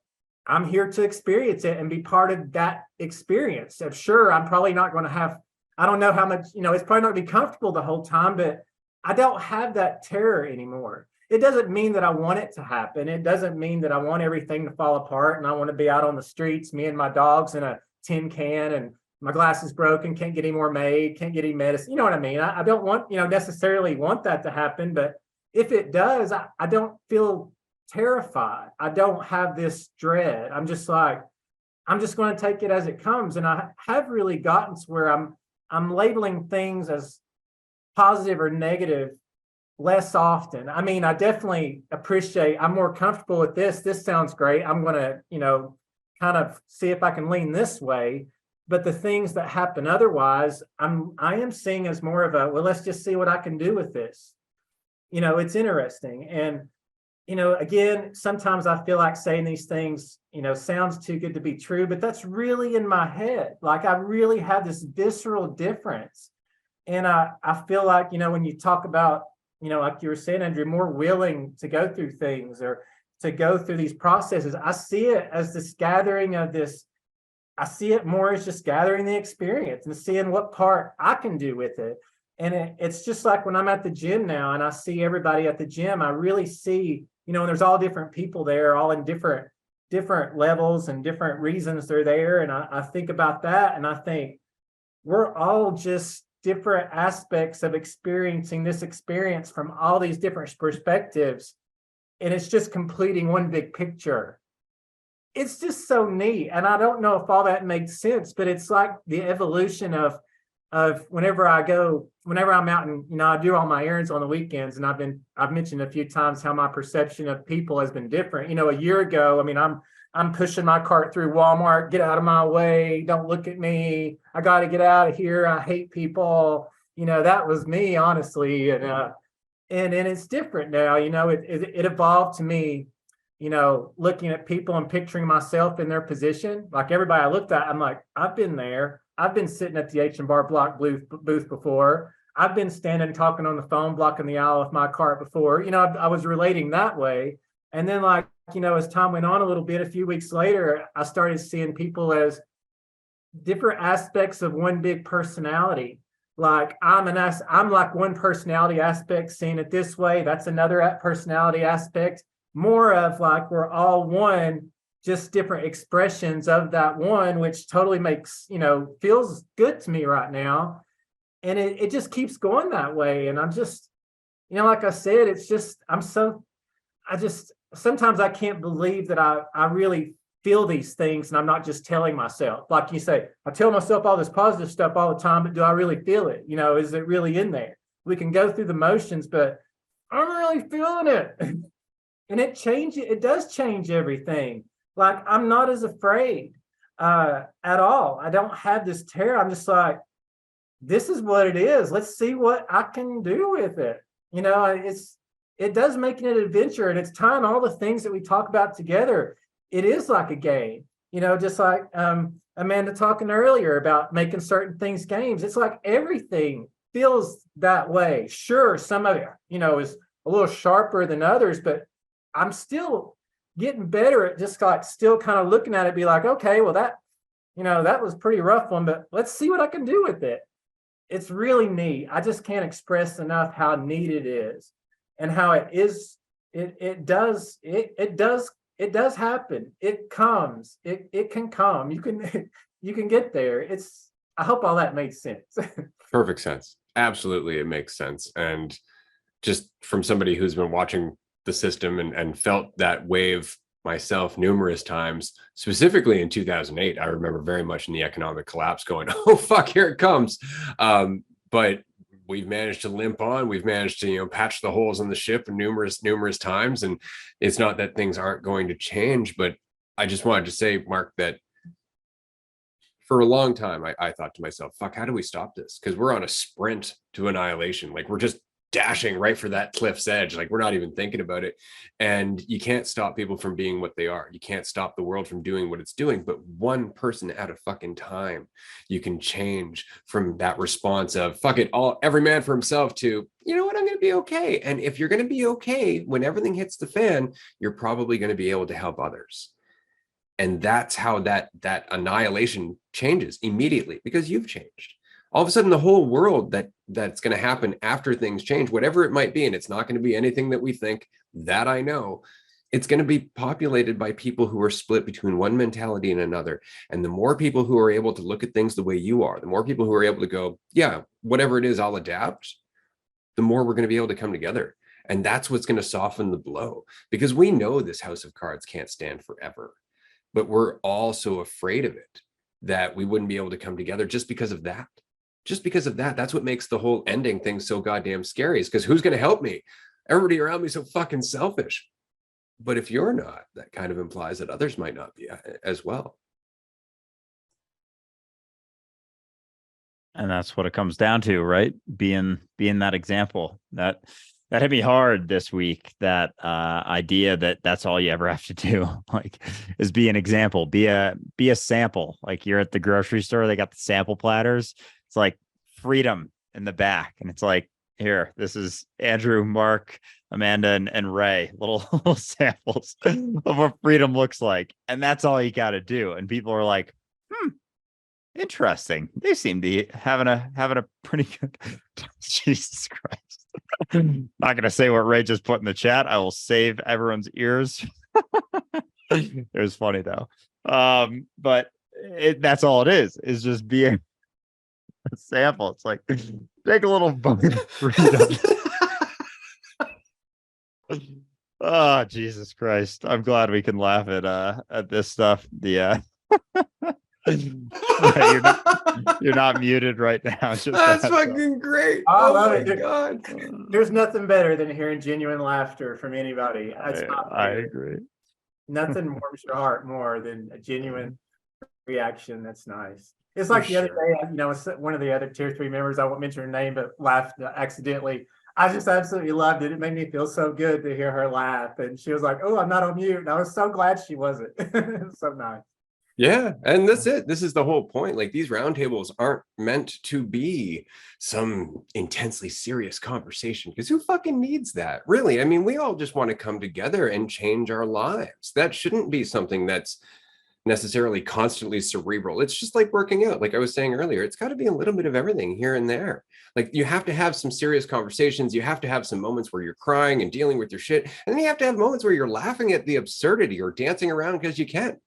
I'm here to experience it and be part of that experience. So sure, I'm probably not going to have, I don't know how much, it's probably not going to be comfortable the whole time, but I don't have that terror anymore. It doesn't mean that I want it to happen. It doesn't mean that I want everything to fall apart and I want to be out on the streets, me and my dogs in a tin can, and my glass is broken, can't get any more made, can't get any medicine. You know what I mean? I don't want, necessarily want that to happen, but if it does, I don't feel terrified. I don't have this dread. I'm just like, I'm just going to take it as it comes. And I have really gotten to where I'm labeling things as positive or negative less often. I mean, I definitely appreciate, I'm more comfortable with this. This sounds great. I'm going to, kind of see if I can lean this way. But the things that happen otherwise, I am seeing as more of a, well, let's just see what I can do with this. It's interesting. And, again, sometimes I feel like saying these things, sounds too good to be true, but that's really in my head. Like I really have this visceral difference. And I feel like, when you talk about, like you were saying, Andrew, more willing to go through things or to go through these processes. I see it as this gathering of this. I see it more as just gathering the experience and seeing what part I can do with it. And it's just like when I'm at the gym now and I see everybody at the gym, I really see, and there's all different people there, all in different levels and different reasons they're there. And I think about that and I think we're all just different aspects of experiencing this experience from all these different perspectives. And it's just completing one big picture. It's just so neat. And I don't know if all that makes sense, but it's like the evolution of whenever I'm out and, I do all my errands on the weekends. And I've mentioned a few times how my perception of people has been different. A year ago, I mean, I'm pushing my cart through Walmart, get out of my way, don't look at me, I got to get out of here, I hate people. That was me, honestly. And it's different now. It evolved to me, looking at people and picturing myself in their position. Like everybody I looked at, I'm like, I've been there. I've been sitting at the H&R Block booth before. I've been standing talking on the phone, blocking the aisle with my cart before. I was relating that way. And then as time went on a little bit, a few weeks later, I started seeing people as different aspects of one big personality. Like I'm like one personality aspect, seeing it this way. That's another personality aspect. More of like we're all one, just different expressions of that one, which totally makes, feels good to me right now. and it just keeps going that way. And I'm just, like I said, it's just, sometimes I can't believe that I really feel these things, and I'm not just telling myself. Like you say, I tell myself all this positive stuff all the time, but do I really feel it? Is it really in there? We can go through the motions, but I'm really feeling it. And it does change everything. Like, I'm not as afraid at all. I don't have this terror. I'm just like, this is what it is. Let's see what I can do with it. It does make it an adventure, and it's tying all the things that we talk about together. It is like a game, just like Amanda talking earlier about making certain things games. It's like everything feels that way. Sure, some of it, is a little sharper than others, but I'm still getting better at just like still kind of looking at it, be like, okay, well, that was a pretty rough one, but let's see what I can do with it. It's really neat. I just can't express enough how neat it is, and how it is. It does happen. It comes. It can come. You can get there. I hope all that made sense. Perfect sense. Absolutely, it makes sense. And just from somebody who's been watching the system and felt that wave myself numerous times, specifically in 2008, I remember very much in the economic collapse going, oh, fuck, here it comes. But we've managed to limp on. We've managed to, patch the holes in the ship numerous times. And it's not that things aren't going to change, but I just wanted to say, Mark, that for a long time, I thought to myself, fuck, how do we stop this? Because we're on a sprint to annihilation. Like, we're just dashing right for that cliff's edge. Like, we're not even thinking about it. And you can't stop people from being what they are. You can't stop the world from doing what it's doing, but one person at a fucking time, you can change from that response of fuck it all, every man for himself, to, you know what, I'm going to be okay. And if you're going to be okay when everything hits the fan, you're probably going to be able to help others. And that's how that annihilation changes immediately, because you've changed. All of a sudden, the whole world that's going to happen after things change, whatever it might be, and it's not going to be anything that we think, that I know, it's going to be populated by people who are split between one mentality and another. And the more people who are able to look at things the way you are, the more people who are able to go, yeah, whatever it is, I'll adapt, the more we're going to be able to come together. And that's what's going to soften the blow, because we know this house of cards can't stand forever, but we're all so afraid of it that we wouldn't be able to come together just because of that. Just because of that. That's what makes the whole ending thing so goddamn scary, is because who's going to help me? Everybody around me is so fucking selfish. But if you're not, that kind of implies that others might not be as well. And that's what it comes down to, right? Being that example. That hit me hard this week, that idea that that's all you ever have to do, like, is be an example, be a sample. Like, you're at the grocery store, they got the sample platters. It's like freedom in the back. And it's like, here, this is Andrew, Mark, Amanda, and Ray, little samples of what freedom looks like. And that's all you got to do. And people are like, interesting. They seem to be having a pretty good Jesus Christ. Not going to say what Ray just put in the chat. I will save everyone's ears. It was funny though. But that's all it is just being a sample. It's like, take a little freedom. Oh, Jesus Christ. I'm glad we can laugh at this stuff. Right, you're not muted right now. That's fucking great. Oh my God. There's nothing better than hearing genuine laughter from anybody. I agree. Nothing warms your heart more than a genuine reaction. That's nice. It's like the other day, one of the other tier 3 members, I won't mention her name, but laughed accidentally. I just absolutely loved it. It made me feel so good to hear her laugh. And she was like, oh, I'm not on mute. And I was so glad she wasn't. It was so nice. Yeah, and that's it. This is the whole point. Like, these roundtables aren't meant to be some intensely serious conversation, because who fucking needs that? Really? I mean, we all just want to come together and change our lives. That shouldn't be something that's necessarily constantly cerebral. It's just like working out. Like I was saying earlier, it's got to be a little bit of everything here and there. Like, you have to have some serious conversations. You have to have some moments where you're crying and dealing with your shit. And then you have to have moments where you're laughing at the absurdity or dancing around because you can.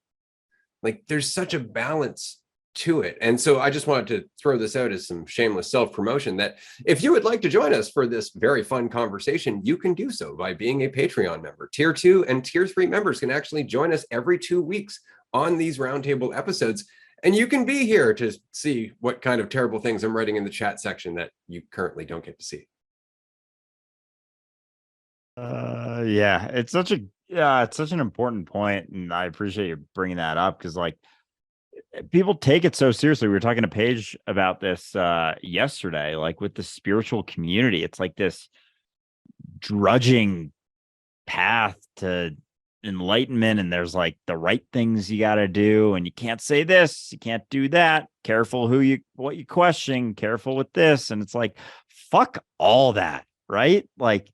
Like, there's such a balance to it. And so I just wanted to throw this out as some shameless self-promotion that if you would like to join us for this very fun conversation, you can do so by being a Patreon member. Tier 2 and Tier 3 members can actually join us every 2 weeks on these Roundtable episodes. And you can be here to see what kind of terrible things I'm writing in the chat section that you currently don't get to see. Yeah, it's such an important point, and I appreciate you bringing that up because like people take it so seriously. We were talking to Paige about this yesterday, like with the spiritual community. It's like this drudging path to enlightenment, and there's like the right things you got to do, and you can't say this, you can't do that. Careful what you question, careful with this. And it's like, fuck all that, right? Like,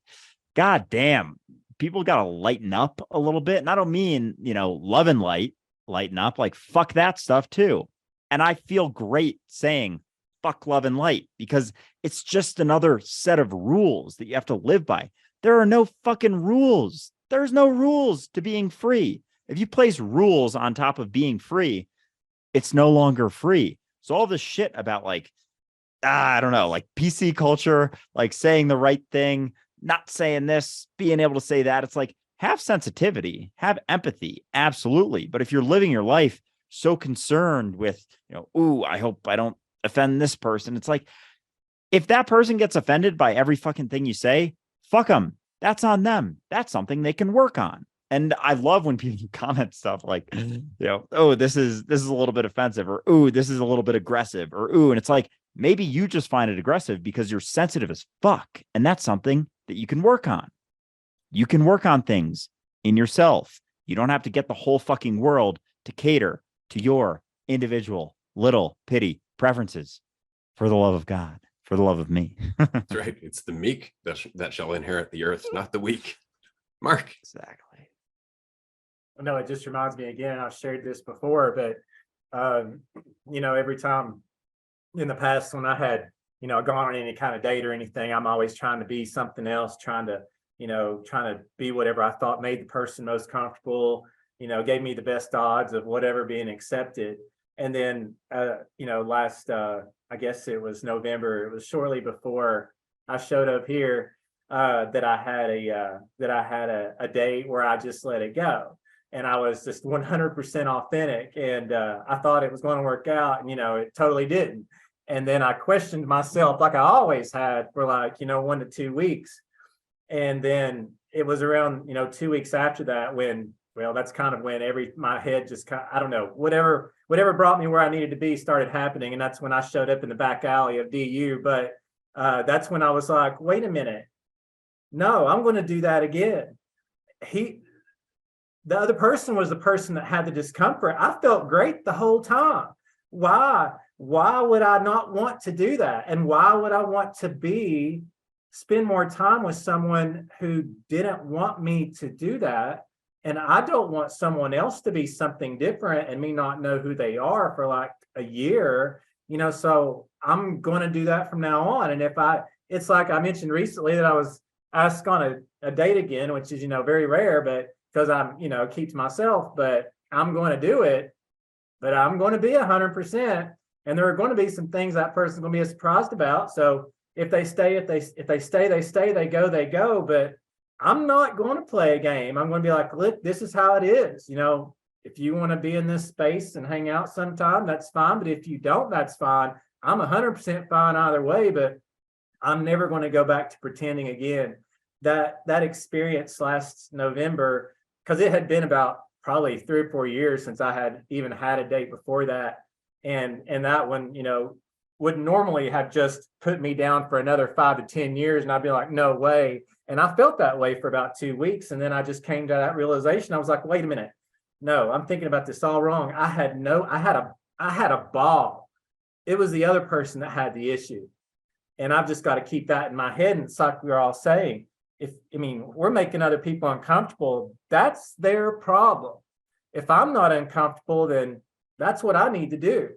god damn, people got to lighten up a little bit. And I don't mean, love and lighten up, like fuck that stuff too. And I feel great saying fuck love and light because it's just another set of rules that you have to live by. There are no fucking rules. There's no rules to being free. If you place rules on top of being free, it's no longer free. So all this shit about like, I don't know, like PC culture, like saying the right thing, not saying this, being able to say that, it's like, have sensitivity, have empathy, absolutely. But if you're living your life so concerned with, I hope I don't offend this person, it's like, if that person gets offended by every fucking thing you say, fuck them. That's on them. That's something they can work on. And I love when people comment stuff like, oh, this is a little bit offensive, or ooh, this is a little bit aggressive, or ooh, and it's like, maybe you just find it aggressive because you're sensitive as fuck. And that's something that you can work on. You can work on things in yourself. You don't have to get the whole fucking world to cater to your individual little pitty preferences. For the love of God, for the love of me. That's right. It's the meek that shall inherit the earth, not the weak. Mark. Exactly. No, it just reminds me again, I've shared this before, but every time in the past when I had, gone on any kind of date or anything, I'm always trying to be something else, trying to be whatever I thought made the person most comfortable, gave me the best odds of whatever being accepted. And then, last, I guess it was November, it was shortly before I showed up here, that I had a date where I just let it go. And I was just 100% authentic, and I thought it was going to work out, and, it totally didn't. And then I questioned myself like I always had for 1 to 2 weeks. And then it was around, 2 weeks after that when, that's kind of when my head just kind of, I don't know, whatever brought me where I needed to be started happening. And that's when I showed up in the back alley of DU. But that's when I was like, wait a minute. No, I'm going to do that again. The other person was the person that had the discomfort. I felt great the whole time. Why would I not want to do that? And why would I want to spend more time with someone who didn't want me to do that? And I don't want someone else to be something different and me not know who they are for like a year, so I'm going to do that from now on. And it's like I mentioned recently that I was asked on a date again, which is, very rare, but because I'm, keep to myself, but I'm going to do it, but I'm going to be 100%. And there are going to be some things that person's going to be surprised about. So if they stay, they stay, they go. But I'm not going to play a game. I'm going to be like, look, this is how it is. If you want to be in this space and hang out sometime, that's fine. But if you don't, that's fine. I'm 100% fine either way, but I'm never going to go back to pretending again. That experience last November, because it had been about probably 3 or 4 years since I had even had a date before that. And that one, would normally have just put me down for another 5 to 10 years. And I'd be like, no way. And I felt that way for about 2 weeks. And then I just came to that realization. I was like, wait a minute. No, I'm thinking about this all wrong. I had a ball. It was the other person that had the issue. And I've just got to keep that in my head. And it's like we're all saying, we're making other people uncomfortable. That's their problem. If I'm not uncomfortable, then that's what I need to do.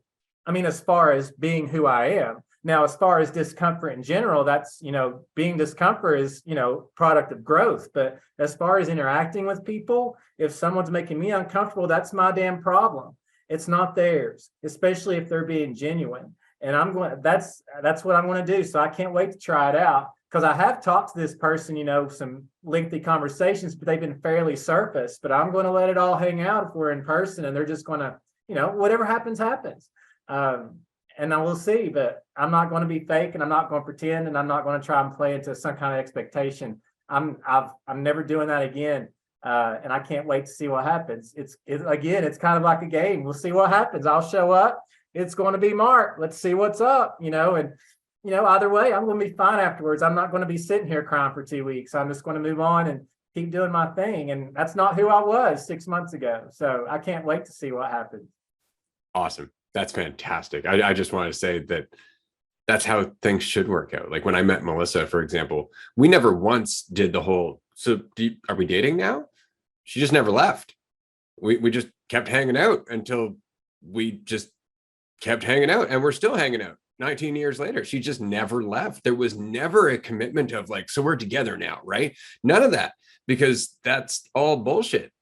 As far as being who I am. Now, as far as discomfort in general, that's, being discomfort is, product of growth. But as far as interacting with people, if someone's making me uncomfortable, that's my damn problem. it's not theirs, especially if they're being genuine. And that's what I'm going to do. So I can't wait to try it out, because I have talked to this person, some lengthy conversations, but they've been fairly surface. But I'm going to let it all hang out if we're in person, and they're just going to, whatever happens, happens. And I will see, but I'm not going to be fake, and I'm not going to pretend, and I'm not going to try and play into some kind of expectation. I'm never doing that again. And I can't wait to see what happens. It's kind of like a game. We'll see what happens. I'll show up. It's going to be Mark. Let's see what's up, and either way, I'm going to be fine afterwards. I'm not going to be sitting here crying for 2 weeks. I'm just going to move on and keep doing my thing. And that's not who I was 6 months ago. So I can't wait to see what happens. Awesome. That's fantastic. I just want to say that that's how things should work out. Like when I met Melissa, for example, we never once did the whole, are we dating now? She just never left. We just kept hanging out until we just kept hanging out, and we're still hanging out 19 years later. She just never left. There was never a commitment of like, so we're together now, right? None of that, because that's all bullshit.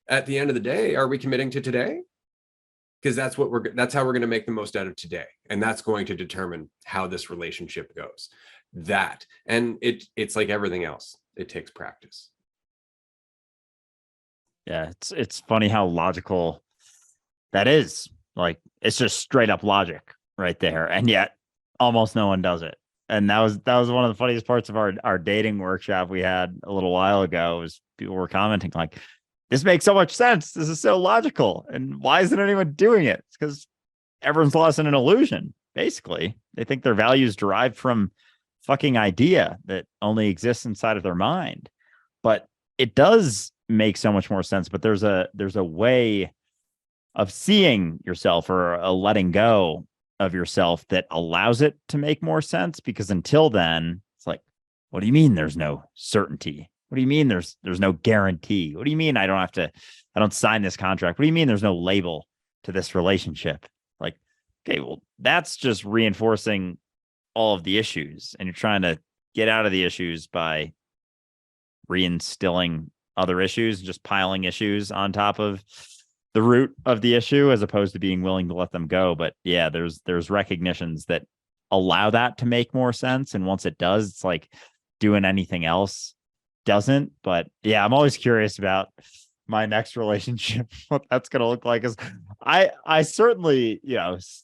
At the end of the day, are we committing to today? Because that's how we're going to make the most out of today. And that's going to determine how this relationship goes. And it's like everything else. It takes practice. Yeah, it's funny how logical that is. Like, it's just straight up logic right there, and yet almost no one does it. And that was one of the funniest parts of our dating workshop we had a little while ago. Was people were commenting like, this makes so much sense. This is so logical. And why isn't anyone doing it? It's because everyone's lost in an illusion. Basically, they think their values derived from fucking idea that only exists inside of their mind. But it does make so much more sense. But there's a way of seeing yourself, or a letting go of yourself, that allows it to make more sense. Because until then, it's like, what do you mean there's no certainty? What do you mean there's no guarantee? What do you mean I don't sign this contract? What do you mean there's no label to this relationship? Like, okay, well, that's just reinforcing all of the issues, and you're trying to get out of the issues by reinstilling other issues, just piling issues on top of the root of the issue, as opposed to being willing to let them go. But yeah, there's recognitions that allow that to make more sense. And once it does, it's like doing anything else doesn't. But yeah, I'm always curious about my next relationship, what that's going to look like. Is I certainly,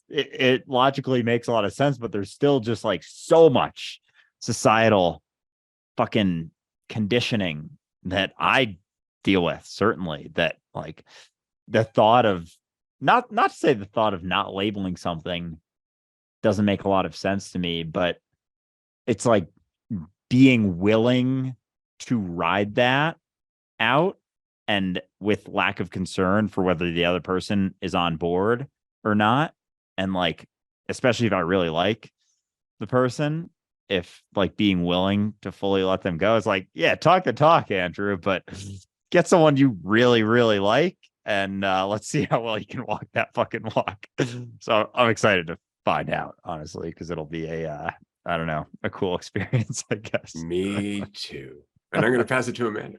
it logically makes a lot of sense, but there's still just like so much societal fucking conditioning that I deal with, certainly, that like the thought of not to say the thought of not labeling something doesn't make a lot of sense to me, but it's like being willing to ride that out, and with lack of concern for whether the other person is on board or not. And like, especially if I really like the person, if like being willing to fully let them go, it's like, yeah, talk the talk, Andrew, but get someone you really, really like, and let's see how well you can walk that fucking walk. So I'm excited to find out, honestly, because it'll be a cool experience, I guess. Me too. And I'm going to pass it to Amanda.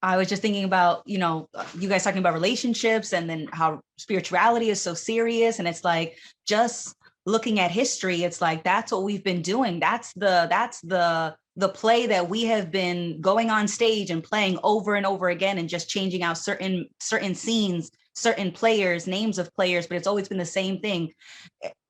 I was just thinking about, you guys talking about relationships, and then how spirituality is so serious. And it's like, just looking at history, it's like, that's what we've been doing. That's the play that we have been going on stage and playing over and over again, and just changing out certain scenes, certain players, names of players, but it's always been the same thing.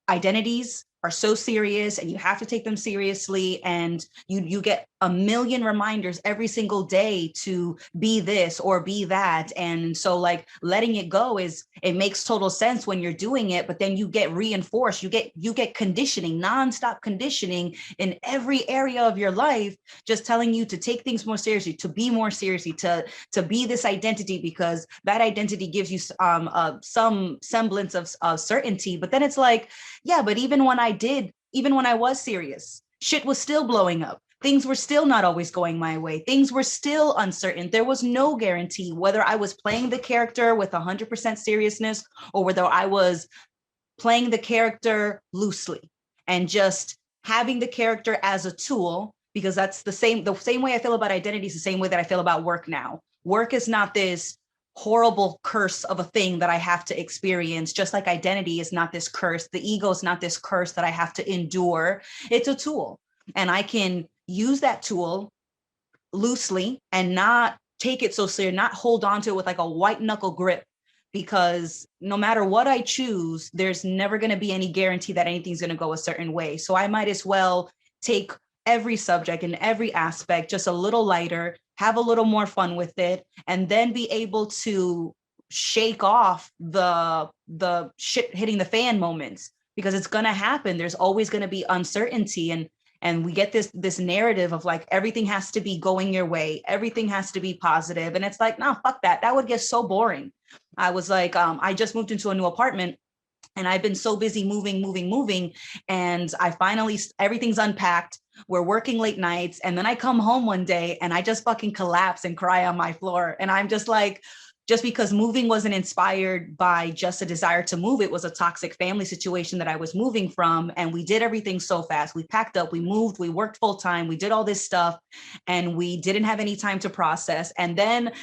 Identities are so serious, and you have to take them seriously, and you get a million reminders every single day to be this or be that. And so like letting it go it makes total sense when you're doing it, but then you get reinforced, you get conditioning, nonstop conditioning in every area of your life, just telling you to take things more seriously, to be more seriously, to be this identity, because that identity gives you some semblance of certainty. But then it's like, yeah, but even when I was serious, shit was still blowing up. Things were still not always going my way. Things were still uncertain. There was no guarantee whether I was playing the character with 100% seriousness, or whether I was playing the character loosely and just having the character as a tool, because that's the same way I feel about identity is the same way that I feel about work now. Work is not this horrible curse of a thing that I have to experience, just like identity is not this curse. The ego is not this curse that I have to endure. It's a tool. And I can use that tool loosely and not take it so serious, not hold on to it with like a white knuckle grip, because no matter what I choose, there's never going to be any guarantee that anything's going to go a certain way. So I might as well take every subject and every aspect just a little lighter, have a little more fun with it, and then be able to shake off the shit hitting the fan moments, because it's going to happen. There's always going to be uncertainty, and we get this narrative of like everything has to be going your way, everything has to be positive, and it's like, no, fuck that. That would get so boring. I was like, I just moved into a new apartment, and I've been so busy moving, and I finally, everything's unpacked. We're working late nights, and then I come home one day and I just fucking collapse and cry on my floor. And I'm just like, just because moving wasn't inspired by just a desire to move, it was a toxic family situation that I was moving from. And we did everything so fast. We packed up, we moved, we worked full time, we did all this stuff, and we didn't have any time to process. And then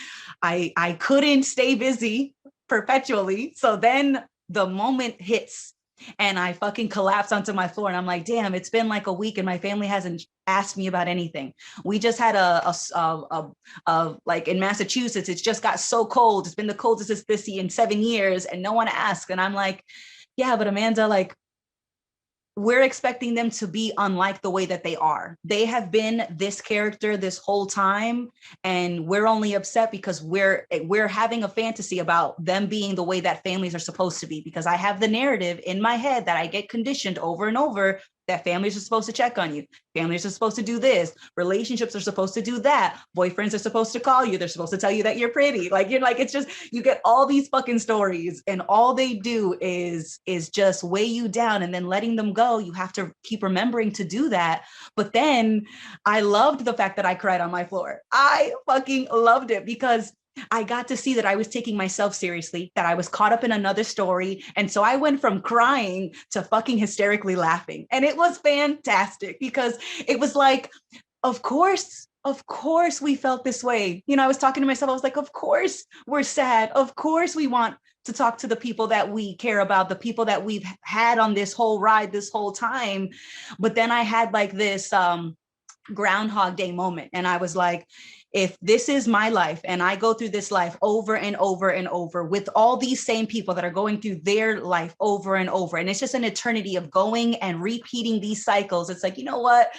I couldn't stay busy perpetually. So then the moment hits and I fucking collapse onto my floor, and I'm like, damn, it's been like a week and my family hasn't asked me about anything. We just had a like in Massachusetts, it's just got so cold. It's been the coldest it's been in 7 years, and no one asked. And I'm like, yeah, but Amanda, like, we're expecting them to be unlike the way that they are. They have been this character this whole time, and we're only upset because we're having a fantasy about them being the way that families are supposed to be, because I have the narrative in my head that I get conditioned over and over that families are supposed to check on you. Families are supposed to do this. Relationships are supposed to do that. Boyfriends are supposed to call you. They're supposed to tell you that you're pretty. Like, you're like, it's just, you get all these fucking stories, and all they do is just weigh you down, and then letting them go. You have to keep remembering to do that. But then I loved the fact that I cried on my floor. I fucking loved it, because I got to see that I was taking myself seriously, that I was caught up in another story. And so I went from crying to fucking hysterically laughing. And it was fantastic, because it was like, of course we felt this way. You know, I was talking to myself, I was like, of course we're sad. Of course we want to talk to the people that we care about, the people that we've had on this whole ride, this whole time. But then I had like this Groundhog Day moment. And I was like, if this is my life and I go through this life over and over and over with all these same people that are going through their life over and over, and it's just an eternity of going and repeating these cycles, it's like, you know what?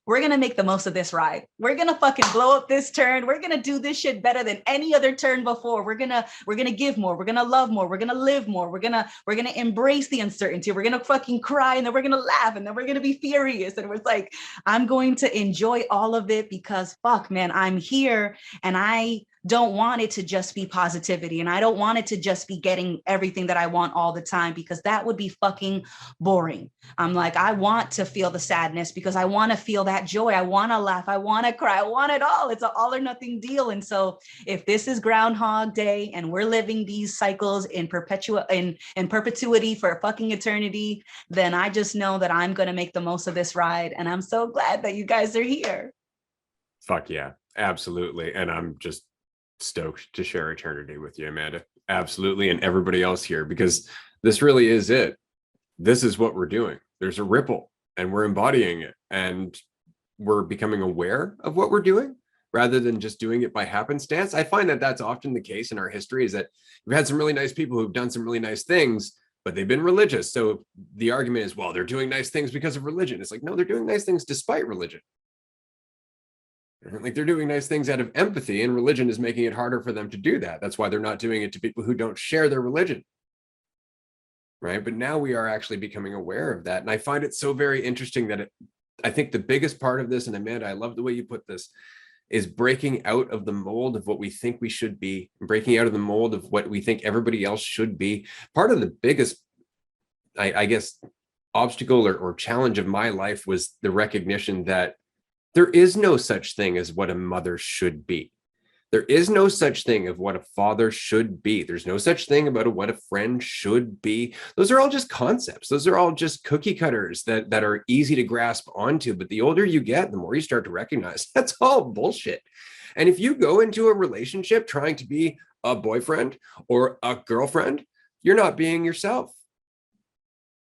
We're going to make the most of this ride. We're going to fucking blow up this turn. We're going to do this shit better than any other turn before. We're going to give more. We're going to love more. We're going to live more. We're going to embrace the uncertainty. We're going to fucking cry, and then we're going to laugh, and then we're going to be furious. And it's like, I'm going to enjoy all of it, because fuck, man, I'm here, and I don't want it to just be positivity, and I don't want it to just be getting everything that I want all the time, because that would be fucking boring. I'm like, I want to feel the sadness, because I want to feel that joy. I want to laugh. I want to cry. I want it all. It's an all or nothing deal. And so if this is Groundhog Day and we're living these cycles in perpetuity for fucking eternity, then I just know that I'm going to make the most of this ride. And I'm so glad that you guys are here. Fuck yeah, absolutely. And I'm just stoked to share eternity with you, Amanda. Absolutely. And everybody else here, because this really is it. This is what we're doing. There's a ripple, and we're embodying it, and we're becoming aware of what we're doing rather than just doing it by happenstance. I find that that's often the case in our history, is that we've had some really nice people who've done some really nice things, but they've been religious. So the argument is, well, they're doing nice things because of religion. It's like, no, they're doing nice things despite religion. Like, they're doing nice things out of empathy, and religion is making it harder for them to do that. That's why they're not doing it to people who don't share their religion. Right? But now we are actually becoming aware of that. And I find it so very interesting that I think the biggest part of this, and Amanda, I love the way you put this, is breaking out of the mold of what we think we should be, breaking out of the mold of what we think everybody else should be. Part of the biggest, I guess, obstacle or challenge of my life was the recognition that there is no such thing as what a mother should be. There is no such thing of what a father should be. There's no such thing about what a friend should be. Those are all just concepts. Those are all just cookie cutters that are easy to grasp onto. But the older you get, the more you start to recognize that's all bullshit. And if you go into a relationship trying to be a boyfriend or a girlfriend, you're not being yourself.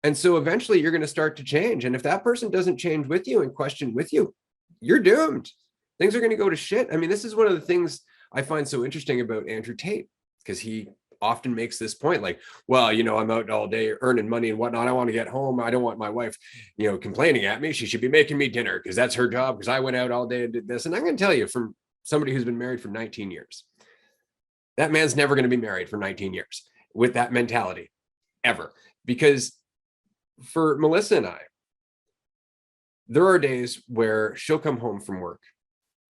And so eventually you're going to start to change. And if that person doesn't change with you and question with you, you're doomed. Things are going to go to shit. I mean, this is one of the things I find so interesting about Andrew Tate, because he often makes this point, like, well, you know, I'm out all day earning money and whatnot. I want to get home. I don't want my wife, you know, complaining at me. She should be making me dinner because that's her job, because I went out all day and did this. And I'm going to tell you, from somebody who's been married for 19 years, that man's never going to be married for 19 years with that mentality ever. Because for Melissa and I, there are days where she'll come home from work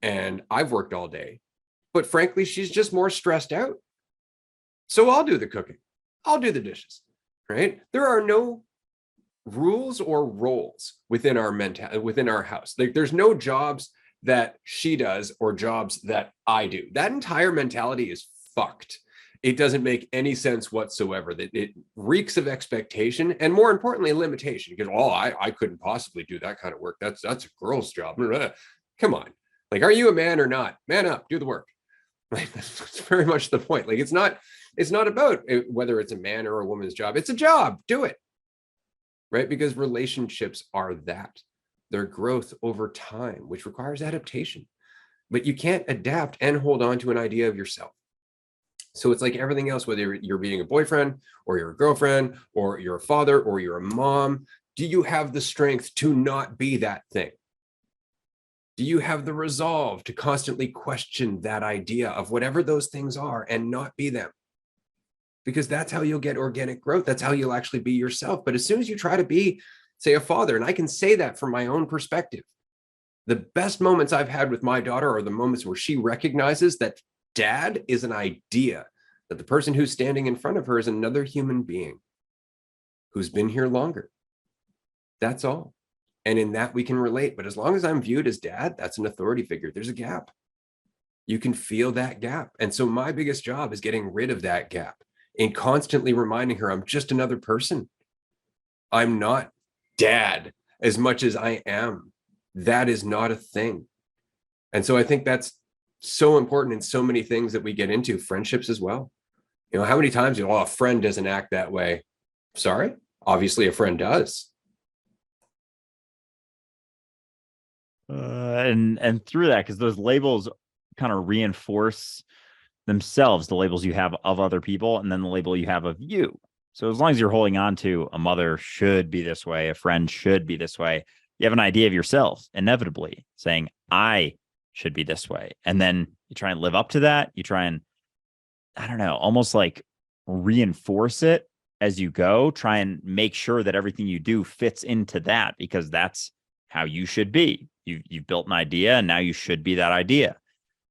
and I've worked all day, but frankly, she's just more stressed out. So I'll do the cooking. I'll do the dishes, right? There are no rules or roles within our house. Like, there's no jobs that she does or jobs that I do. That entire mentality is fucked. It doesn't make any sense whatsoever. That it reeks of expectation and, more importantly, limitation. Because, oh, I couldn't possibly do that kind of work. That's a girl's job. Come on. Like, are you a man or not? Man up, do the work. Like, that's very much the point. Like, it's not about whether it's a man or a woman's job. It's a job. Do it. Right? Because relationships are that. They're growth over time, which requires adaptation. But you can't adapt and hold on to an idea of yourself. So it's like everything else, whether you're being a boyfriend or you're a girlfriend or you're a father or you're a mom, do you have the strength to not be that thing? Do you have the resolve to constantly question that idea of whatever those things are and not be them? Because that's how you'll get organic growth. That's how you'll actually be yourself. But as soon as you try to be, say, a father, and I can say that from my own perspective, the best moments I've had with my daughter are the moments where she recognizes that dad is an idea, that the person who's standing in front of her is another human being who's been here longer. That's all. And in that we can relate. But as long as I'm viewed as dad, that's an authority figure. There's a gap. You can feel that gap. And so my biggest job is getting rid of that gap and constantly reminding her I'm just another person. I'm not dad as much as I am. That is not a thing. And so I think that's so important in so many things that we get into, friendships as well. You know, how many times a friend doesn't act that way? Sorry, obviously a friend does. And through that, because those labels kind of reinforce themselves, the labels you have of other people, and then the label you have of you. So as long as you're holding on to a mother should be this way, a friend should be this way, you have an idea of yourself, inevitably saying, I should be this way. And then you try and live up to that. You try and, I don't know, almost like reinforce it as you go, try and make sure that everything you do fits into that, because that's how you should be. You've built an idea, and now you should be that idea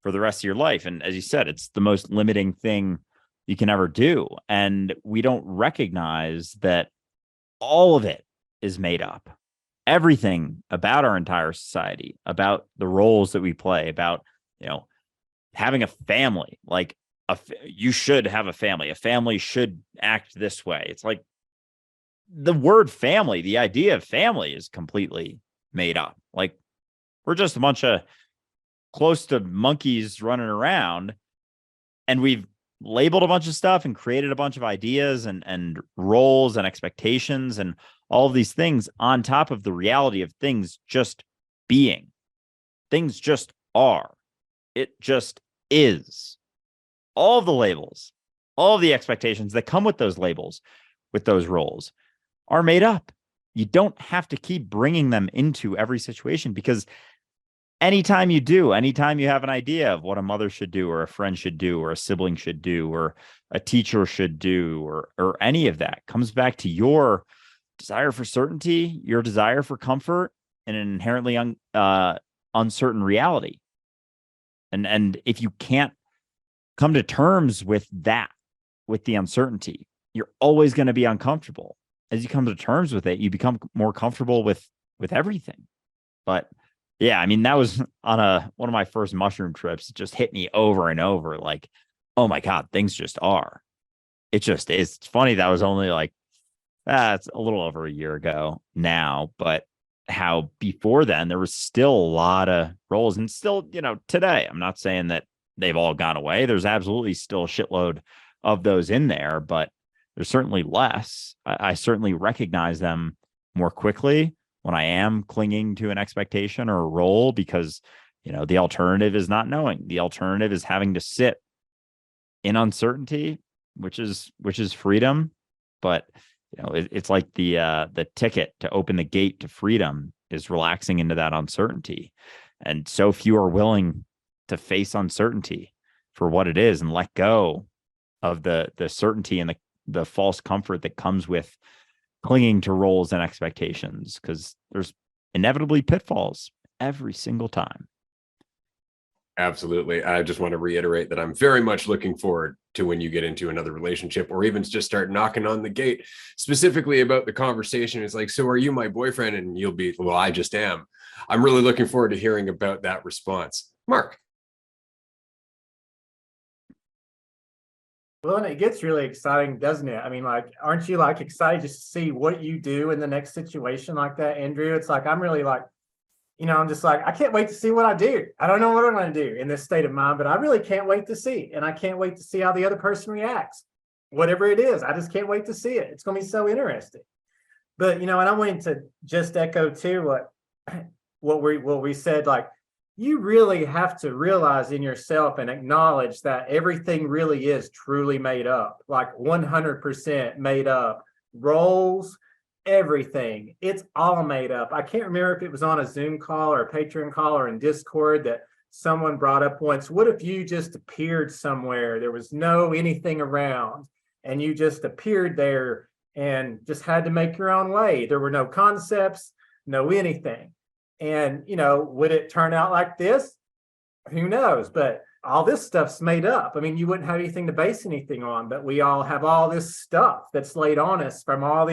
for the rest of your life. And as you said, it's the most limiting thing you can ever do. And we don't recognize that all of it is made up. Everything about our entire society, about the roles that we play, about, you know, having a family, like you should have a family. A family should act this way. It's like the word family, the idea of family is completely made up. Like, we're just a bunch of close to monkeys running around, and we've labeled a bunch of stuff and created a bunch of ideas and roles and expectations and all of these things on top of the reality of things just being. Things just are. It just is. All of the labels, all of the expectations that come with those labels, with those roles, are made up. You don't have to keep bringing them into every situation, because anytime you do, anytime you have an idea of what a mother should do, or a friend should do, or a sibling should do, or a teacher should do, or any of that, comes back to your desire for certainty, your desire for comfort, and an inherently uncertain reality. And if you can't come to terms with that, with the uncertainty, you're always going to be uncomfortable. As you come to terms with it, you become more comfortable with everything. But yeah, I mean, that was on one of my first mushroom trips. It just hit me over and over, like, oh my God, things just are. It just is. It's funny, that was only like, it's a little over a year ago now, but how before then there was still a lot of roles, and still, you know, today, I'm not saying that they've all gone away. There's absolutely still a shitload of those in there, but there's certainly less. I certainly recognize them more quickly when I am clinging to an expectation or a role, because, the alternative is not knowing. The alternative is having to sit in uncertainty, which is freedom. But, it's like the ticket to open the gate to freedom is relaxing into that uncertainty. And so few are willing to face uncertainty for what it is and let go of the certainty and the false comfort that comes with clinging to roles and expectations, because there's inevitably pitfalls every single time. Absolutely. I just want to reiterate that I'm very much looking forward to when you get into another relationship, or even just start knocking on the gate, specifically about the conversation. It's like, so are you my boyfriend? And you'll be, well, I just am. I'm really looking forward to hearing about that response. Mark. Well, and it gets really exciting, doesn't it? I mean, like, aren't you like excited just to see what you do in the next situation like that, Andrew? It's like, I'm really like, I'm just like, I can't wait to see what I do. I don't know what I'm going to do in this state of mind, but I really can't wait to see. And I can't wait to see how the other person reacts, whatever it is. I just can't wait to see it. It's going to be so interesting. But, and I wanted to just echo too what we said, like, you really have to realize in yourself and acknowledge that everything really is truly made up, like 100% made up. Roles, everything, it's all made up. I can't remember if it was on a Zoom call or a Patreon call or in Discord that someone brought up once, what if you just appeared somewhere, there was no anything around, and you just appeared there and just had to make your own way? There were no concepts, no anything. And, would it turn out like this? Who knows? But all this stuff's made up. I mean, you wouldn't have anything to base anything on, but we all have all this stuff that's laid on us from all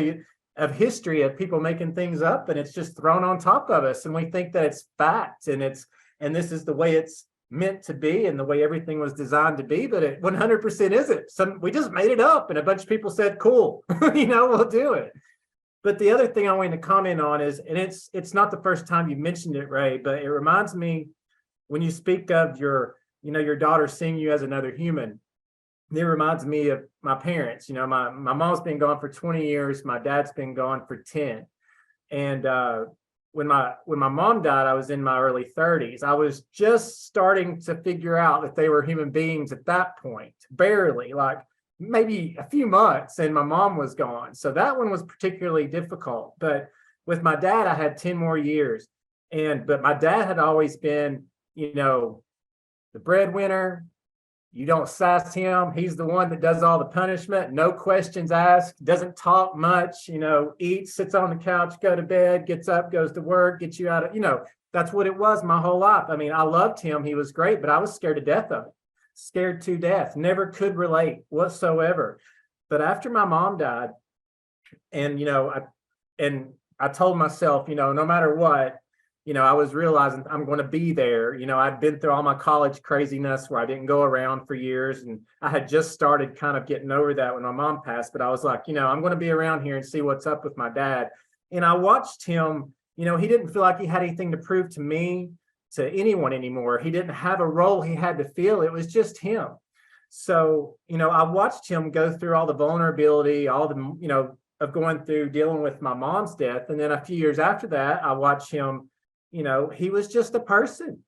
of history of people making things up, and it's just thrown on top of us. And we think that it's fact, and this is the way it's meant to be and the way everything was designed to be, but it 100% isn't. We just made it up, and a bunch of people said, cool, we'll do it. But the other thing I wanted to comment on is, and it's not the first time you mentioned it, Ray, but it reminds me when you speak of your daughter seeing you as another human, it reminds me of my parents. My mom's been gone for 20 years. My dad's been gone for 10. And when my mom died, I was in my early 30s. I was just starting to figure out that they were human beings at that point, barely, like maybe a few months, and my mom was gone. So that one was particularly difficult. But with my dad, I had 10 more years. But my dad had always been, the breadwinner. You don't sass him. He's the one that does all the punishment. No questions asked, doesn't talk much, eats, sits on the couch, go to bed, gets up, goes to work, gets you out of, that's what it was my whole life. I mean, I loved him. He was great, but I was scared to death of it. Scared to death. Never could relate whatsoever. But after my mom died, and, I told myself, no matter what, I was realizing I'm going to be there. I'd been through all my college craziness where I didn't go around for years. And I had just started kind of getting over that when my mom passed. But I was like, I'm going to be around here and see what's up with my dad. And I watched him, he didn't feel like he had anything to prove to me, to anyone anymore. He didn't have a role he had to fill. It was just him. So, I watched him go through all the vulnerability, all the, of going through dealing with my mom's death. And then a few years after that, I watched him, he was just a person.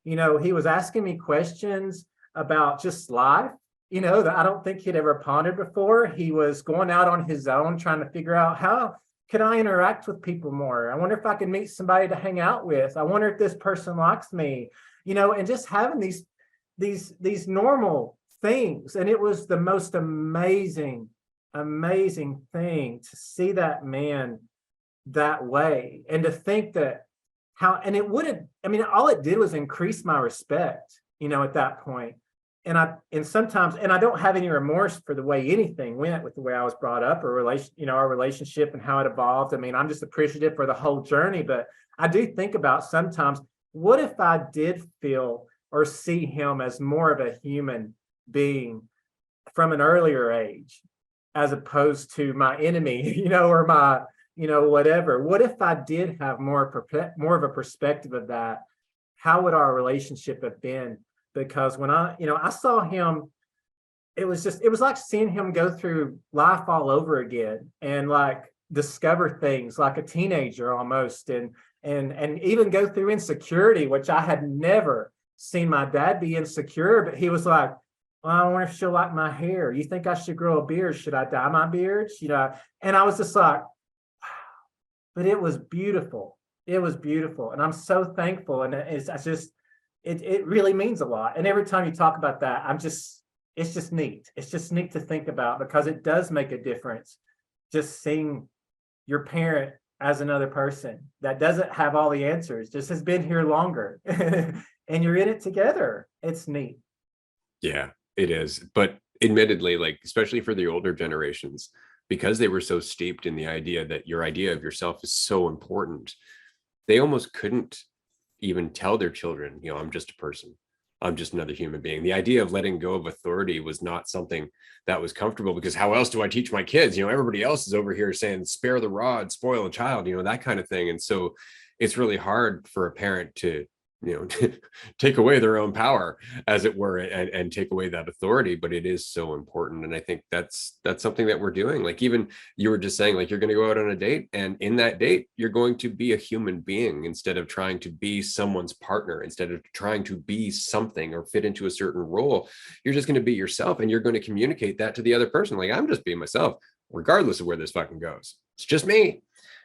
He was asking me questions about just life, that I don't think he'd ever pondered before. He was going out on his own, trying to figure out, how could I interact with people more? I wonder if I can meet somebody to hang out with. I wonder if this person likes me, and just having these normal things. And it was the most amazing thing to see that man that way, and to think that all it did was increase my respect, at that point. And sometimes I don't have any remorse for the way anything went with the way I was brought up, or our relationship and how it evolved. I mean, I'm just appreciative for the whole journey, but I do think about sometimes, what if I did feel or see him as more of a human being from an earlier age, as opposed to my enemy, or my, whatever. What if I did have more of a perspective of that? How would our relationship have been? because when I saw him, it was like seeing him go through life all over again and like discover things like a teenager almost, and even go through insecurity, which I had never seen my dad be insecure. But he was like, well, I wonder if she'll like my hair. You think I should grow a beard? Should I dye my beard? And I was just like, wow. But it was beautiful. It was beautiful. And I'm so thankful. And it really means a lot. And every time you talk about that, it's just neat. It's just neat to think about, because it does make a difference just seeing your parent as another person that doesn't have all the answers, just has been here longer and you're in it together. It's neat. Yeah, it is. But admittedly, like, especially for the older generations, because they were so steeped in the idea that your idea of yourself is so important, they almost couldn't even tell their children, I'm just a person. I'm just another human being. The idea of letting go of authority was not something that was comfortable, because how else do I teach my kids? Everybody else is over here saying, spare the rod, spoil the child, that kind of thing. And so it's really hard for a parent to, take away their own power, as it were, and take away that authority. But it is so important. And I think that's something that we're doing. Like, even you were just saying, like, you're going to go out on a date, and in that date, you're going to be a human being instead of trying to be someone's partner, instead of trying to be something or fit into a certain role. You're just going to be yourself, and you're going to communicate that to the other person. Like, I'm just being myself, regardless of where this fucking goes. It's just me.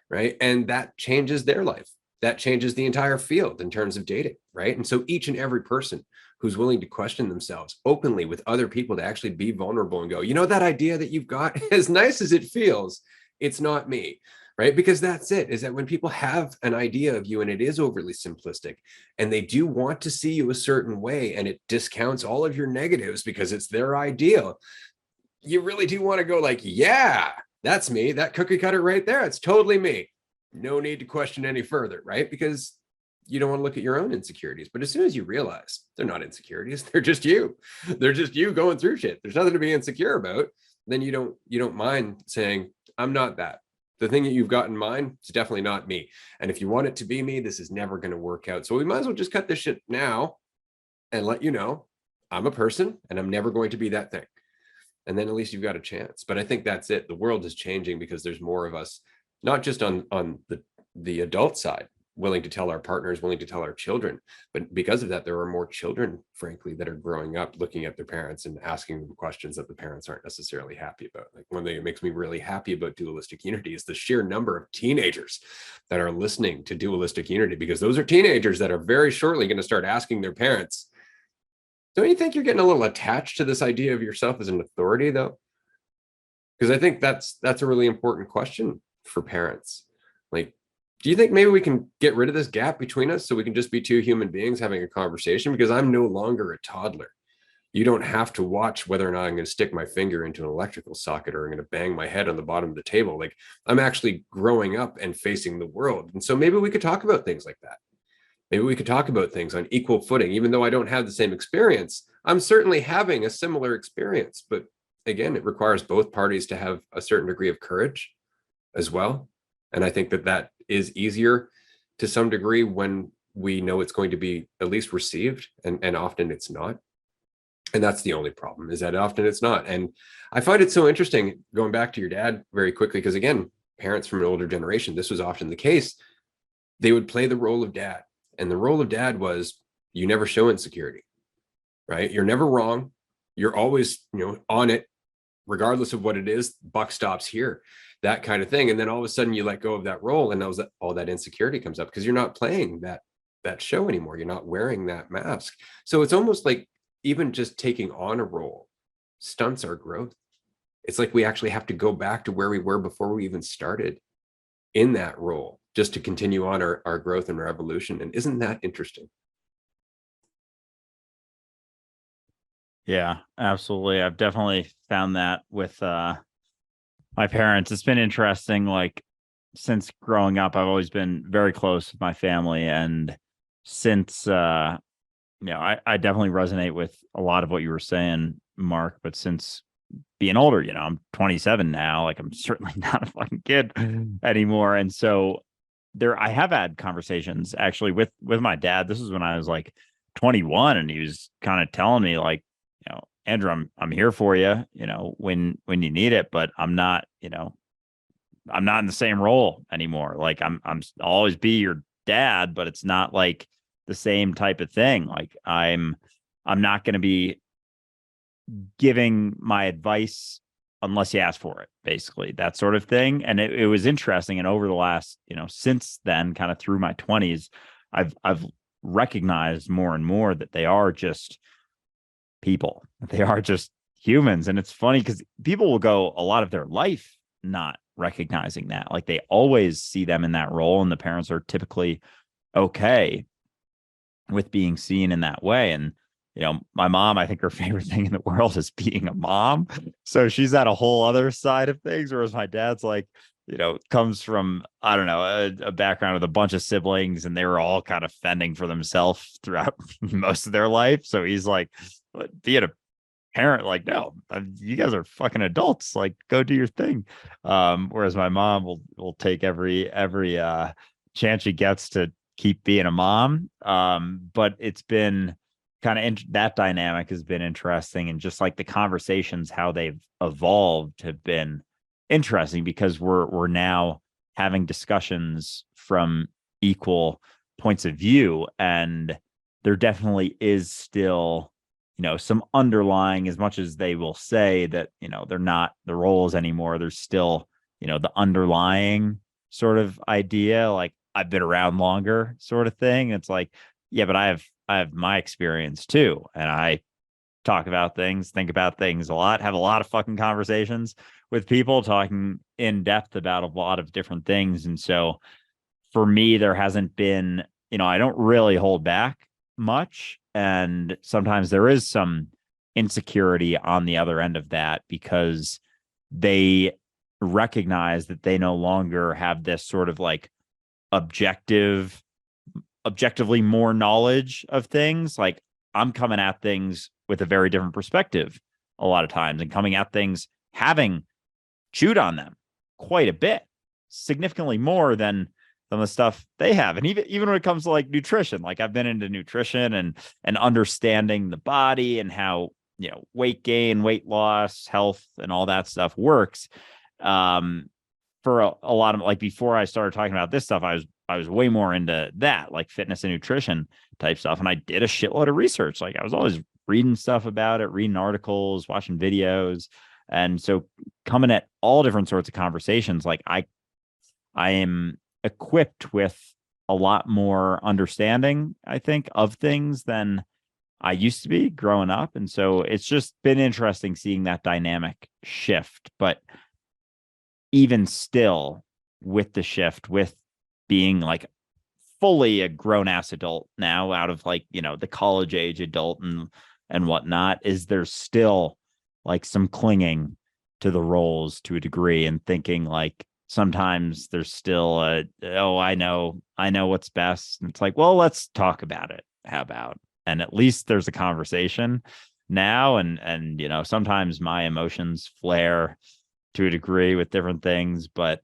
Right. And that changes their life. That changes the entire field in terms of dating, right? And so each and every person who's willing to question themselves openly with other people, to actually be vulnerable and go, that idea that you've got, as nice as it feels, it's not me, right? Because that's it, is that when people have an idea of you and it is overly simplistic, and they do want to see you a certain way, and it discounts all of your negatives because it's their ideal, you really do want to go like, yeah, that's me, that cookie cutter right there, it's totally me. No need to question any further, right? Because you don't want to look at your own insecurities. But as soon as you realize they're not insecurities, they're just you. They're just you going through shit. There's nothing to be insecure about. Then you don't mind saying, I'm not that. The thing that you've got in mind is definitely not me. And if you want it to be me, this is never going to work out. So we might as well just cut this shit now and let you know I'm a person and I'm never going to be that thing. And then at least you've got a chance. But I think that's it. The world is changing because there's more of us, not just on the adult side, willing to tell our partners, willing to tell our children, but because of that, there are more children, frankly, that are growing up looking at their parents and asking them questions that the parents aren't necessarily happy about. Like, one thing that makes me really happy about dualistic unity is the sheer number of teenagers that are listening to dualistic unity, because those are teenagers that are very shortly going to start asking their parents, don't you think you're getting a little attached to this idea of yourself as an authority, though? Because I think that's a really important question for parents. Like, do you think maybe we can get rid of this gap between us so we can just be two human beings having a conversation? Because I'm no longer a toddler. You don't have to watch whether or not I'm going to stick my finger into an electrical socket or I'm going to bang my head on the bottom of the table. Like, I'm actually growing up and facing the world. And so maybe we could talk about things like that. Maybe we could talk about things on equal footing. Even though I don't have the same experience, I'm certainly having a similar experience. But again, it requires both parties to have a certain degree of courage as well. And I think that is easier to some degree when we know it's going to be at least received, and often it's not. And that's the only problem, is that often it's not. And I find it so interesting, going back to your dad very quickly, because again, parents from an older generation, this was often the case. They would play the role of dad. And the role of dad was, you never show insecurity, right? You're never wrong. You're always, on it, regardless of what it is. Buck stops here, that kind of thing. And then all of a sudden you let go of that role, and all that insecurity comes up because you're not playing that show anymore. You're not wearing that mask. So it's almost like even just taking on a role stunts our growth. It's like we actually have to go back to where we were before we even started in that role, just to continue on our growth and our evolution. And isn't that interesting? Yeah, absolutely. I've definitely found that with my parents. It's been interesting. Like, since growing up, I've always been very close with my family. And since, I definitely resonate with a lot of what you were saying, Mark. But since being older, I'm 27 now, like, I'm certainly not a fucking kid anymore. And so I have had conversations actually with my dad. This is when I was like 21, and he was kind of telling me like, Andrew, I'm here for you, when you need it, but I'm not in the same role anymore. Like I'll always be your dad, but it's not like the same type of thing. Like I'm not going to be giving my advice unless you ask for it, basically, that sort of thing. And it was interesting. And over the last, since then, kind of through my 20s, I've recognized more and more that they are just people. They are just humans. And it's funny because people will go a lot of their life not recognizing that. Like they always see them in that role, and the parents are typically okay with being seen in that way. And my mom, I think her favorite thing in the world is being a mom. So she's at a whole other side of things. Whereas my dad's like, comes from, I don't know, a background with a bunch of siblings, and they were all kind of fending for themselves throughout most of their life. So he's like, being a parent, like, no, you guys are fucking adults, like go do your thing. Whereas my mom will take every chance she gets to keep being a mom. But it's been kind of that dynamic has been interesting, and just like the conversations, how they've evolved, have been interesting, because we're now having discussions from equal points of view, and there definitely is still some underlying, as much as they will say that they're not the roles anymore, there's still the underlying sort of idea, like I've been around longer sort of thing. It's like, yeah, but I have my experience too, and I talk about things, think about things a lot, have a lot of fucking conversations with people, talking in depth about a lot of different things. And so for me, there hasn't been, I don't really hold back much. And sometimes there is some insecurity on the other end of that, because they recognize that they no longer have this sort of like objectively more knowledge of things. Like I'm coming at things with a very different perspective a lot of times, and coming at things having chewed on them quite a bit, significantly more than the stuff they have. And even when it comes to like nutrition, like I've been into nutrition and understanding the body and how weight gain, weight loss, health, and all that stuff works. For a lot of, like, before I started talking about this stuff, I was way more into that, like fitness and nutrition type stuff. And I did a shitload of research. Like I was always reading stuff about it, reading articles, watching videos. And so coming at all different sorts of conversations, like I am equipped with a lot more understanding, I think, of things than I used to be growing up. And so it's just been interesting seeing that dynamic shift. But even still, with the shift, with being like fully a grown ass adult now, out of like, the college age adult and whatnot, is there's still like some clinging to the roles to a degree, and thinking like sometimes there's still I know what's best. And it's like, well, let's talk about it. How about? And at least there's a conversation now. And sometimes my emotions flare to a degree with different things, but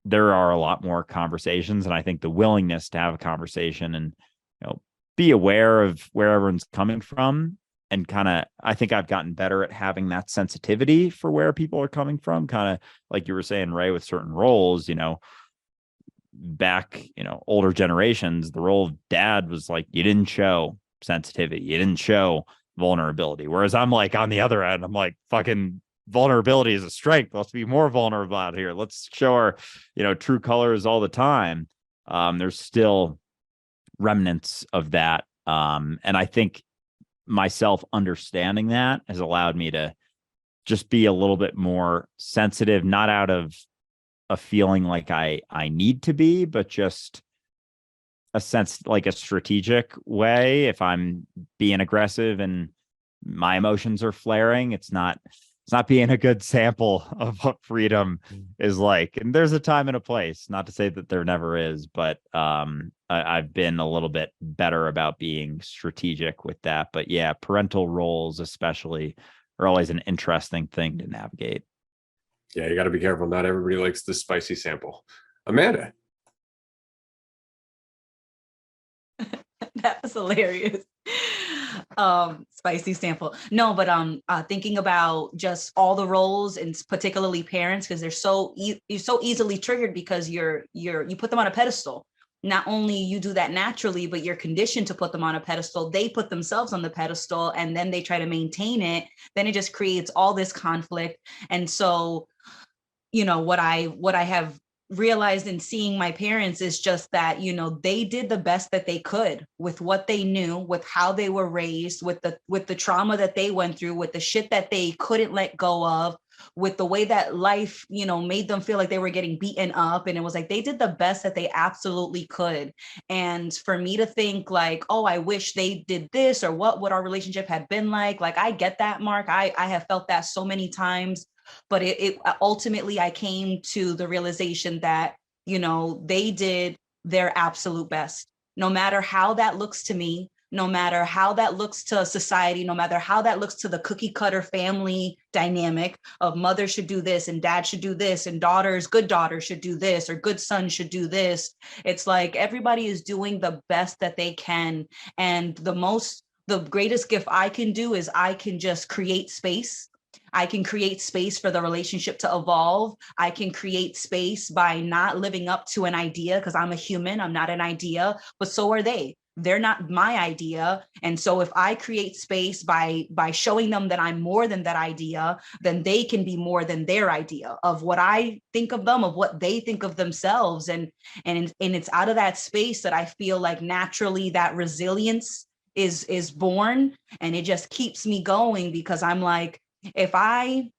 there are a lot more conversations. And I think the willingness to have a conversation and be aware of where everyone's coming from, and kind of, I think I've gotten better at having that sensitivity for where people are coming from, kind of like you were saying, Ray, with certain roles. Back, older generations, the role of dad was like, you didn't show sensitivity, you didn't show vulnerability. Whereas I'm like, on the other end, I'm like, fucking vulnerability is a strength. Let's be more vulnerable out here. Let's show our, true colors all the time. There's still remnants of that. And I think myself understanding that has allowed me to just be a little bit more sensitive, not out of a feeling like I need to be, but just a sense, like a strategic way. If I'm being aggressive and my emotions are flaring, it's not being a good sample of what freedom is like. And there's a time and a place, not to say that there never is, but I've been a little bit better about being strategic with that. But yeah, parental roles especially are always an interesting thing to navigate. Yeah, you got to be careful. Not everybody likes the spicy sample. Amanda. That was hilarious. Spicy sample. No, but thinking about just all the roles, and particularly parents, because you're so easily triggered because you put them on a pedestal. Not only you do that naturally, but you're conditioned to put them on a pedestal. They put themselves on the pedestal and then they try to maintain it. Then it just creates all this conflict. And so, what I have realized in seeing my parents is just that, they did the best that they could with what they knew, with how they were raised, with the trauma that they went through, with the shit that they couldn't let go of, with the way that life, made them feel like they were getting beaten up. And it was like, they did the best that they absolutely could. And for me to think like, oh, I wish they did this, or what would our relationship had been like I get that, Mark. I have felt that so many times. But it ultimately, I came to the realization that, they did their absolute best, no matter how that looks to me, no matter how that looks to society, no matter how that looks to the cookie cutter family dynamic of mother should do this and dad should do this and good daughters should do this or good sons should do this. It's like everybody is doing the best that they can. And the greatest gift I can do is I can just create space. I can create space for the relationship to evolve. I can create space by not living up to an idea, because I'm a human, I'm not an idea, but so are they. They're not my idea. And so if I create space by showing them that I'm more than that idea, then they can be more than their idea of what I think of them, of what they think of themselves. And it's out of that space that I feel like naturally that resilience is born, and it just keeps me going, because I'm like, if I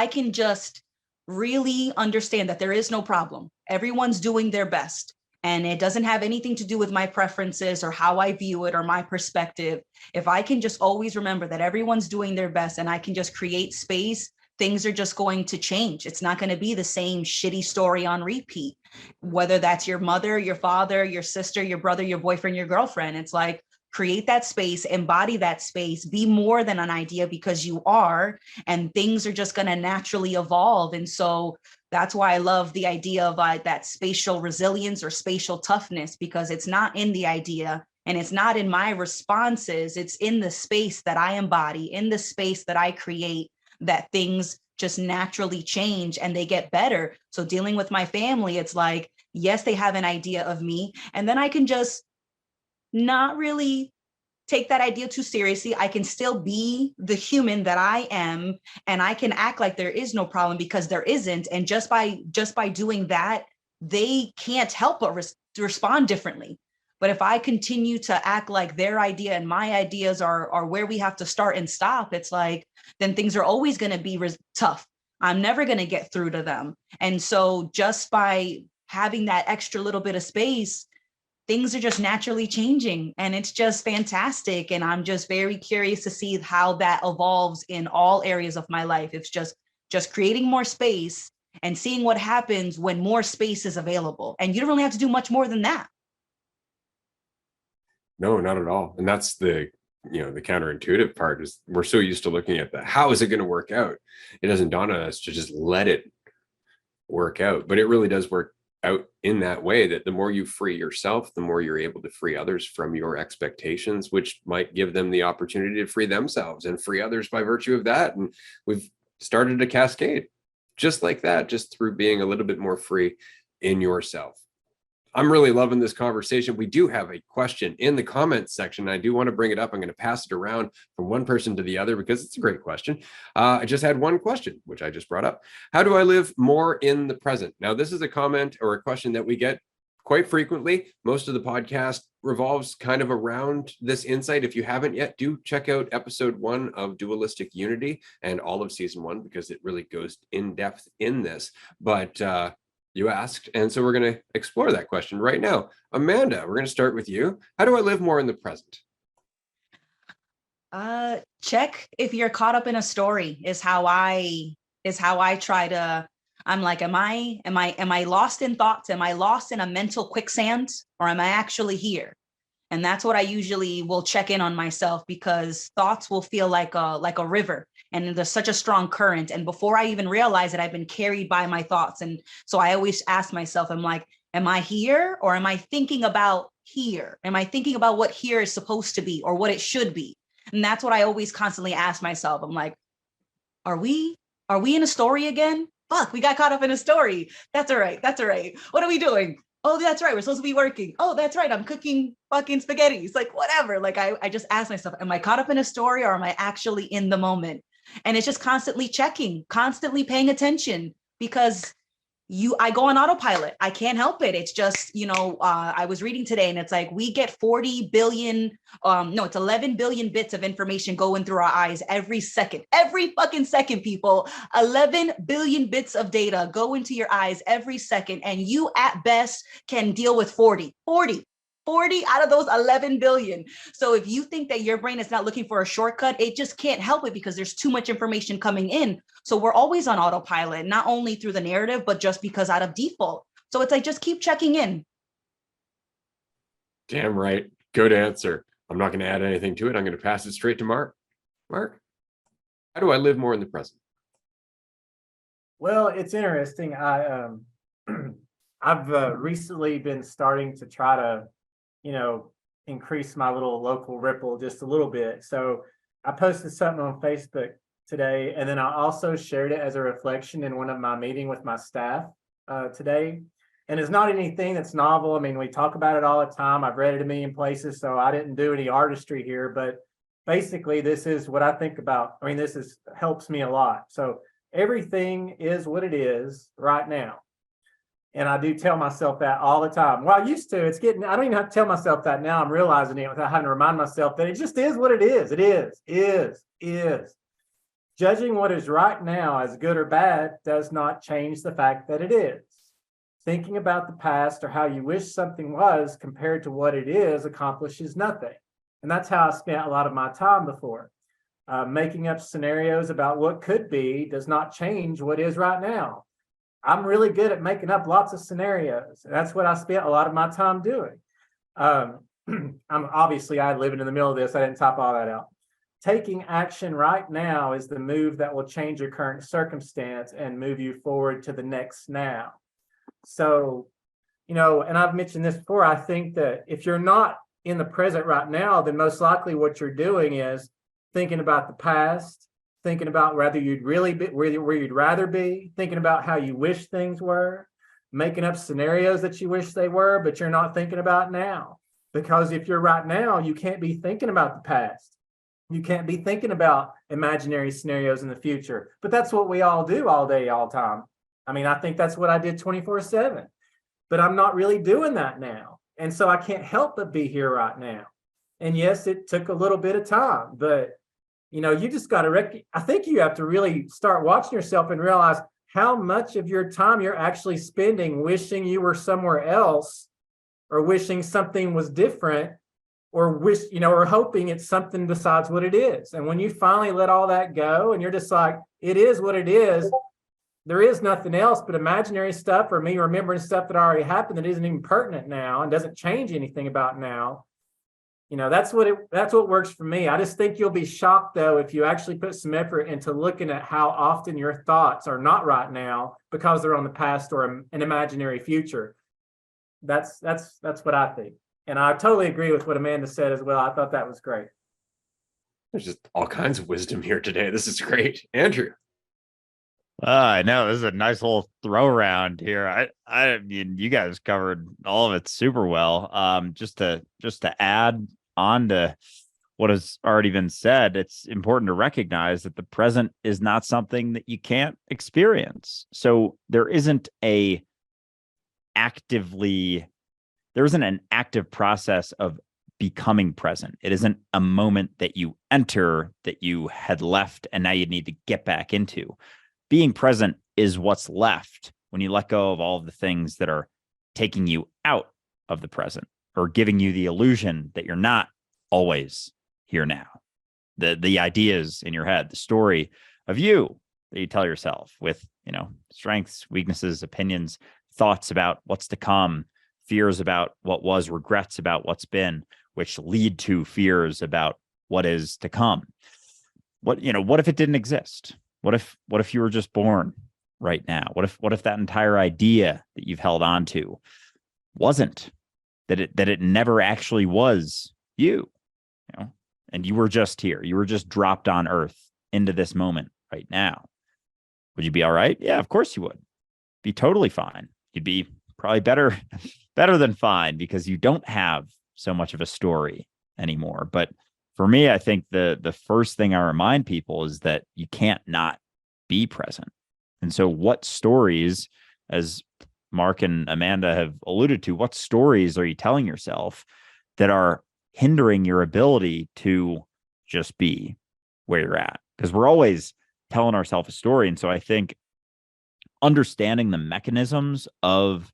can just really understand that there is no problem, everyone's doing their best, and it doesn't have anything to do with my preferences or how I view it or my perspective. If I can just always remember that everyone's doing their best and I can just create space, things are just going to change. It's not going to be the same shitty story on repeat, whether that's your mother, your father, your sister, your brother, your boyfriend, your girlfriend. It's like, create that space, embody that space, be more than an idea, because you are, and things are just going to naturally evolve. And so that's why I love the idea of that spatial resilience or spatial toughness, because it's not in the idea and it's not in my responses. It's in the space that I embody, in the space that I create, that things just naturally change and they get better. So dealing with my family, it's like, yes, they have an idea of me, and then I can just not really take that idea too seriously. I can still be the human that I am, and I can act like there is no problem, because there isn't. And just by doing that, they can't help but respond differently. But if I continue to act like their idea and my ideas are where we have to start and stop, it's like, then things are always going to be tough. I'm never going to get through to them. And so just by having that extra little bit of space, things are just naturally changing, and it's just fantastic. And I'm just very curious to see how that evolves in all areas of my life. It's just creating more space and seeing what happens when more space is available. And you don't really have to do much more than that. No, not at all. And that's the counterintuitive part, is we're so used to looking at how is it going to work out? It doesn't dawn on us to just let it work out. But it really does work out in that way, that the more you free yourself, the more you're able to free others from your expectations, which might give them the opportunity to free themselves and free others by virtue of that. And we've started a cascade just like that, just through being a little bit more free in yourself. I'm really loving this conversation. We do have a question in the comments section. I do want to bring it up. I'm going to pass it around from one person to the other because it's a great question. I just had one question, which I just brought up. How do I live more in the present? Now, this is a comment or a question that we get quite frequently. Most of the podcast revolves kind of around this insight. If you haven't yet, do check out episode 1 of Dualistic Unity and all of season 1, because it really goes in depth in this. But you asked, and so we're going to explore that question right now. Amanda, we're going to start with you. How do I live more in the present? Check if you're caught up in a story is how I try to. I'm like, am I lost in thoughts? Am I lost in a mental quicksand, or am I actually here? And that's what I usually will check in on myself, because thoughts will feel like a river, and there's such a strong current. And before I even realize it, I've been carried by my thoughts. And so I always ask myself, I'm like, am I here, or am I thinking about here? Am I thinking about what here is supposed to be or what it should be? And that's what I always constantly ask myself. I'm like, are we in a story again? Fuck, we got caught up in a story. That's all right. That's all right. What are we doing? Oh, that's right. We're supposed to be working. Oh, that's right. I'm cooking fucking spaghetti. It's like, whatever. Like, I just ask myself, am I caught up in a story or am I actually in the moment? And it's just constantly checking, constantly paying attention, because I go on autopilot. I can't help it. It's just, I was reading today and it's like, we get 40 billion, no, it's 11 billion bits of information going through our eyes every fucking second, people. 11 billion bits of data go into your eyes every second. And you at best can deal with 40 out of those 11 billion. So if you think that your brain is not looking for a shortcut, it just can't help it because there's too much information coming in. So we're always on autopilot, not only through the narrative, but just because out of default. So it's like, just keep checking in. Damn right. Good answer. I'm not going to add anything to it. I'm going to pass it straight to Mark. Mark, how do I live more in the present? Well, it's interesting. I've recently been starting to try to, increase my little local ripple just a little bit. So I posted something on Facebook today, and then I also shared it as a reflection in one of my meeting with my staff today. And it's not anything that's novel. I mean, we talk about it all the time. I've read it a million places, so I didn't do any artistry here, but basically this is what I think about. I mean, helps me a lot. So everything is what it is right now. And I do tell myself that all the time. Well, I used to. I don't even have to tell myself that now. I'm realizing it without having to remind myself that it just is what it is. It is. Judging what is right now as good or bad does not change the fact that it is. Thinking about the past or how you wish something was compared to what it is accomplishes nothing. And that's how I spent a lot of my time before. Making up scenarios about what could be does not change what is right now. I'm really good at making up lots of scenarios. That's what I spent a lot of my time doing. I live in the middle of this. I didn't top all that out. Taking action right now is the move that will change your current circumstance and move you forward to the next now. So, and I've mentioned this before, I think that if you're not in the present right now, then most likely what you're doing is thinking about the past, thinking about whether you'd really be where you'd rather be, thinking about how you wish things were, making up scenarios that you wish they were, but you're not thinking about now. Because if you're right now, you can't be thinking about the past. You can't be thinking about imaginary scenarios in the future. But that's what we all do all day, all time. I mean, I think that's what I did 24/7. But I'm not really doing that now. And so I can't help but be here right now. And yes, it took a little bit of time, but you just got to I think you have to really start watching yourself and realize how much of your time you're actually spending wishing you were somewhere else, or wishing something was different, or or hoping it's something besides what it is. And when you finally let all that go and you're just like, it is what it is, there is nothing else but imaginary stuff or me remembering stuff that already happened that isn't even pertinent now and doesn't change anything about now. That's what works for me. I just think you'll be shocked, though, if you actually put some effort into looking at how often your thoughts are not right now because they're on the past or an imaginary future. That's what I think. And I totally agree with what Amanda said as well. I thought that was great. There's just all kinds of wisdom here today. This is great. Andrew. I know this is a nice little throw around here. I mean, you guys covered all of it super well. Just to add on to what has already been said, it's important to recognize that the present is not something that you can't experience. So there isn't an active process of becoming present. It isn't a moment that you enter that you had left and now you need to get back into. Being present is what's left when you let go of all of the things that are taking you out of the present or giving you the illusion that you're not always here now. The ideas in your head, the story of you that you tell yourself with, strengths, weaknesses, opinions, thoughts about what's to come, fears about what was, regrets about what's been, which lead to fears about what is to come. What if it didn't exist? What if you were just born right now? What if that entire idea that you've held on to wasn't that it never actually was you, and you were just here. You were just dropped on earth into this moment right now. Would you be all right? Yeah, of course you would. Be totally fine. You'd be probably better than fine, because you don't have so much of a story anymore. But for me, I think the first thing I remind people is that you can't not be present. And so what stories, as Mark and Amanda have alluded to, what stories are you telling yourself that are hindering your ability to just be where you're at? Because we're always telling ourselves a story. And so I think understanding the mechanisms of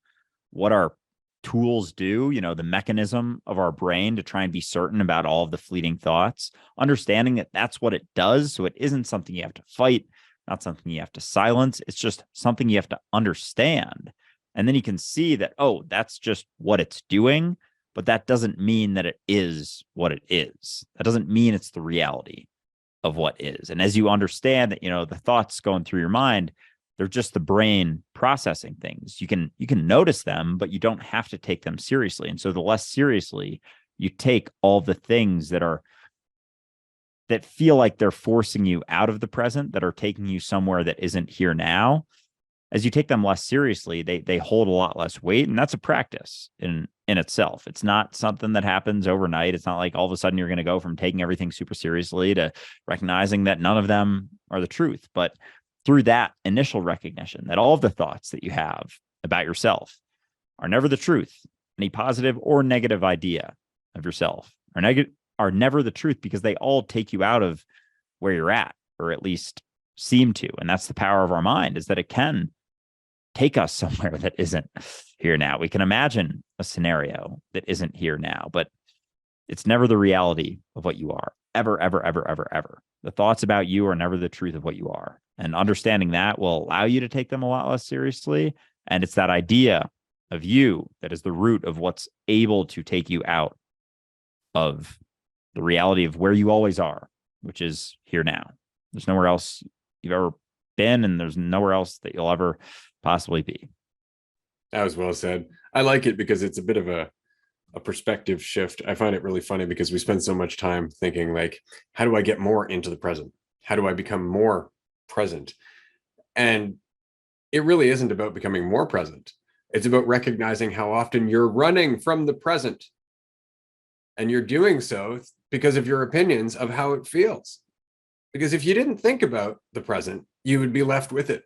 what our tools do, the mechanism of our brain to try and be certain about all of the fleeting thoughts, understanding that that's what it does. So it isn't something you have to fight, not something you have to silence. It's just something you have to understand. And then you can see that, oh, that's just what it's doing, but that doesn't mean that it is what it is. That doesn't mean it's the reality of what is. And as you understand that, the thoughts going through your mind, they're just the brain processing things. You can notice them, but you don't have to take them seriously. And so the less seriously you take all the things that feel like they're forcing you out of the present, that are taking you somewhere that isn't here now, as you take them less seriously, they hold a lot less weight. And that's a practice in itself. It's not something that happens overnight. It's not like all of a sudden you're going to go from taking everything super seriously to recognizing that none of them are the truth. But through that initial recognition that all of the thoughts that you have about yourself are never the truth, any positive or negative idea of yourself are never the truth, because they all take you out of where you're at, or at least seem to. And that's the power of our mind, is that it can take us somewhere that isn't here now. We can imagine a scenario that isn't here now, but it's never the reality of what you are, ever, ever, ever, ever, ever. The thoughts about you are never the truth of what you are. And understanding that will allow you to take them a lot less seriously. And it's that idea of you that is the root of what's able to take you out of the reality of where you always are, which is here now. There's nowhere else you've ever been, and there's nowhere else that you'll ever possibly be. That was well said. I like it because it's a bit of a perspective shift. I find it really funny because we spend so much time thinking, like, how do I get more into the present? How do I become more present? And it really isn't about becoming more present. It's about recognizing how often you're running from the present. And you're doing so because of your opinions of how it feels. Because if you didn't think about the present, you would be left with it.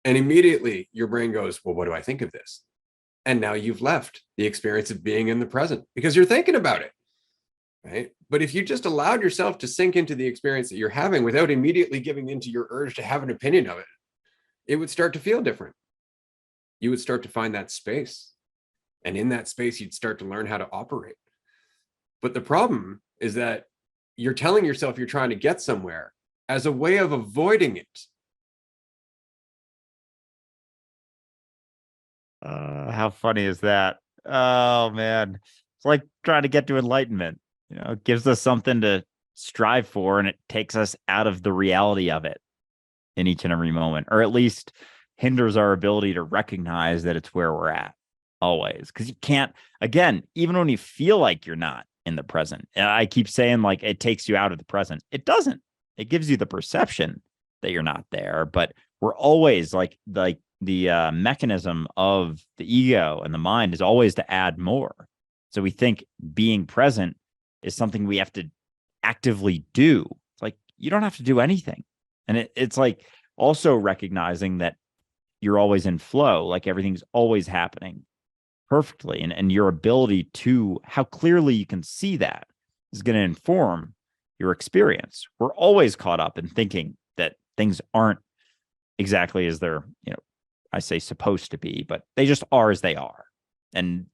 And immediately your brain goes, well, what do I think of this? And now you've left the experience of being in the present because you're thinking about it, right? But if you just allowed yourself to sink into the experience that you're having without immediately giving into your urge to have an opinion of it, it would start to feel different. You would start to find that space. And in that space, you'd start to learn how to operate. But the problem is that you're telling yourself you're trying to get somewhere as a way of avoiding it. How funny is that? Oh, man. It's like trying to get to enlightenment. It gives us something to strive for, and it takes us out of the reality of it in each and every moment, or at least hinders our ability to recognize that it's where we're at always. Because you can't, again, even when you feel like you're not in the present, and I keep saying like it takes you out of the present. It doesn't. It gives you the perception that you're not there, but we're always like the mechanism of the ego and the mind is always to add more. So we think being present is something we have to actively do. It's like, you don't have to do anything. And it's like also recognizing that you're always in flow, like everything's always happening perfectly. And your ability to, how clearly you can see that is going to inform your experience. We're always caught up in thinking that things aren't exactly as they're, I say supposed to be, but they just are as they are. And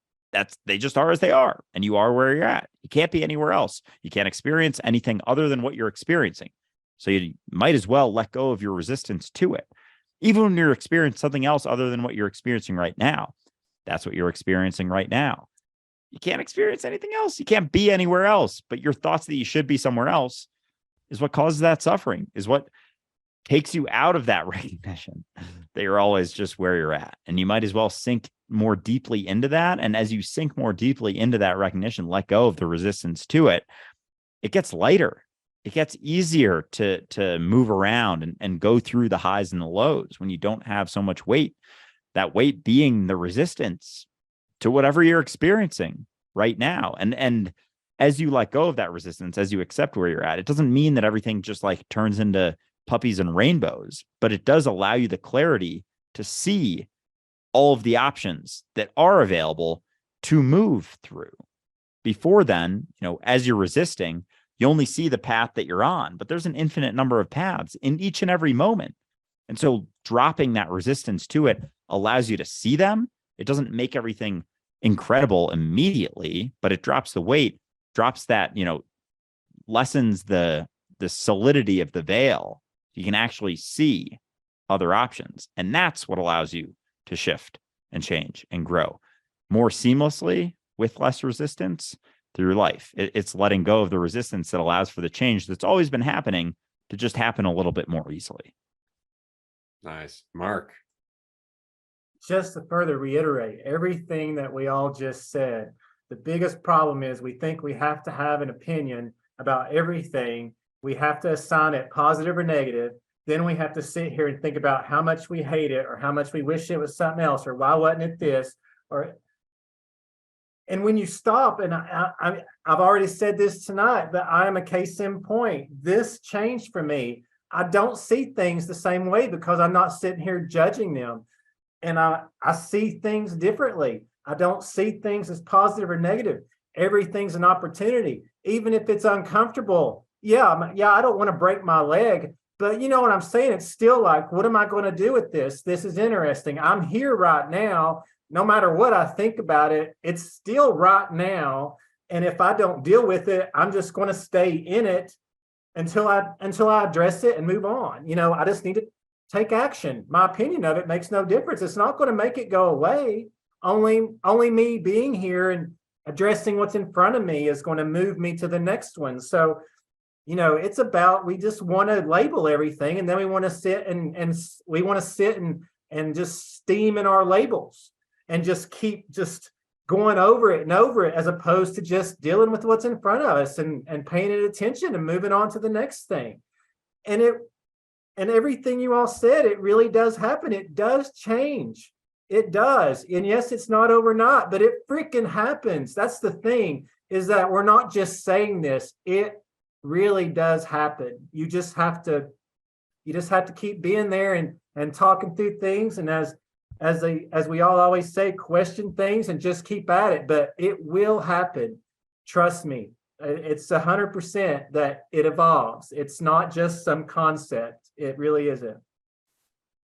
they just are as they are. And you are where you're at. You can't be anywhere else. You can't experience anything other than what you're experiencing. So you might as well let go of your resistance to it. Even when you're experiencing something else other than what you're experiencing right now, that's what you're experiencing right now. You can't experience anything else. You can't be anywhere else. But your thoughts that you should be somewhere else is what causes that suffering, is what takes you out of that recognition that you're always just where you're at. And you might as well sink more deeply into that. And as you sink more deeply into that recognition, let go of the resistance to it, it gets lighter. It gets easier to move around and go through the highs and the lows when you don't have so much weight, that weight being the resistance to whatever you're experiencing right now. And as you let go of that resistance, as you accept where you're at, it doesn't mean that everything just like turns into puppies and rainbows, but it does allow you the clarity to see all of the options that are available to move through. Before then, as you're resisting, you only see the path that you're on, but there's an infinite number of paths in each and every moment. And so dropping that resistance to it allows you to see them. It doesn't make everything incredible immediately, but it drops the weight, drops that, lessens the solidity of the veil. You can actually see other options. And that's what allows you to shift and change and grow more seamlessly with less resistance through life. It's letting go of the resistance that allows for the change that's always been happening to just happen a little bit more easily. Nice. Mark. Just to further reiterate everything that we all just said, the biggest problem is we think we have to have an opinion about everything. We have to assign it positive or negative. Then we have to sit here and think about how much we hate it or how much we wish it was something else or why wasn't it this and when you stop, and I've already said this tonight, but I am a case in point. This changed for me. I don't see things the same way because I'm not sitting here judging them. And I see things differently. I don't see things as positive or negative. Everything's an opportunity, even if it's uncomfortable. Yeah, I don't want to break my leg, but you know what I'm saying? It's still like, what am I going to do with this? This is interesting. I'm here right now. No matter what I think about it, it's still right now. And if I don't deal with it, I'm just going to stay in it until I address it and move on. I just need to take action. My opinion of it makes no difference. It's not going to make it go away. Only me being here and addressing what's in front of me is going to move me to the next one. So, it's about, we just want to label everything, and then we want to sit and we want to sit and just steam in our labels and just keep just going over it and over it, as opposed to just dealing with what's in front of us and paying it attention and moving on to the next thing. And everything you all said, it really does happen. It does change. It does. And yes, it's not overnight, but it freaking happens. That's the thing, is that we're not just saying this. It really does happen. You just have to keep being there and talking through things. And as we all always say, question things and just keep at it, but it will happen. Trust me. It's 100% that it evolves. It's not just some concept. It really isn't.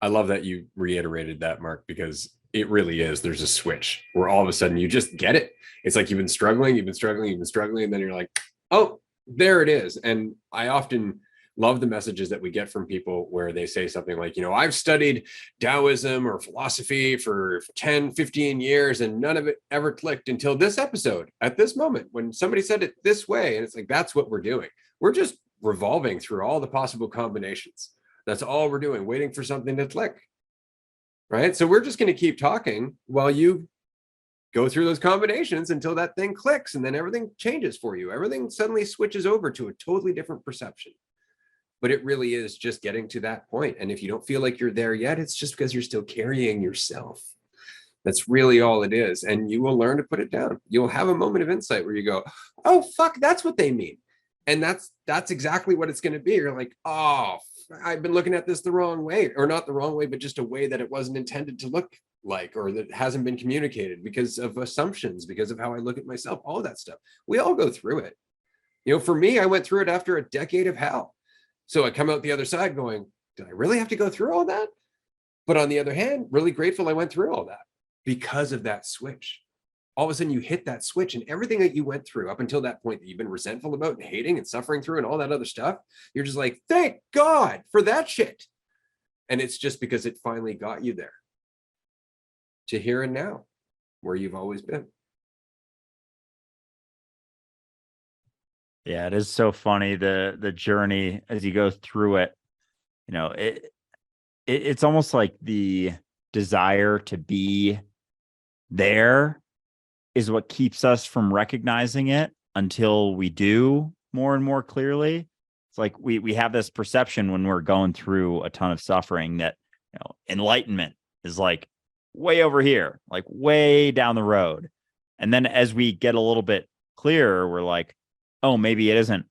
I love that you reiterated that, Mark, because it really is. There's a switch where all of a sudden you just get it. It's like you've been struggling, and then you're like, oh, there it is. And I often love the messages that we get from people where they say something like, I've studied Taoism or philosophy for 10, 15 years, and none of it ever clicked until this episode at this moment when somebody said it this way. And it's like, that's what we're doing. We're just revolving through all the possible combinations. That's all we're doing, waiting for something to click. Right. So we're just going to keep talking while you go through those combinations until that thing clicks, and then everything changes for you. Everything suddenly switches over to a totally different perception. But it really is just getting to that point. And if you don't feel like you're there yet, it's just because you're still carrying yourself. That's really all it is. And you will learn to put it down. You'll have a moment of insight where you go, oh, fuck, that's what they mean. And that's exactly what it's going to be. You're like, oh, I've been looking at this the wrong way, or not the wrong way, but just a way that it wasn't intended to look like, or that hasn't been communicated because of assumptions, because of how I look at myself, all that stuff. We all go through it. For me, I went through it after a decade of hell. So I come out the other side going, did I really have to go through all that? But on the other hand, really grateful I went through all that because of that switch. All of a sudden you hit that switch, and everything that you went through up until that point that you've been resentful about and hating and suffering through and all that other stuff, you're just like, thank God for that shit. And it's just because it finally got you there to here and now, where you've always been. Yeah, it is so funny, the journey as you go through it. it's almost like the desire to be there is what keeps us from recognizing it until we do more and more clearly. It's like we have this perception when we're going through a ton of suffering that enlightenment is like way over here, like way down the road. And then as we get a little bit clearer, we're like, oh, maybe it isn't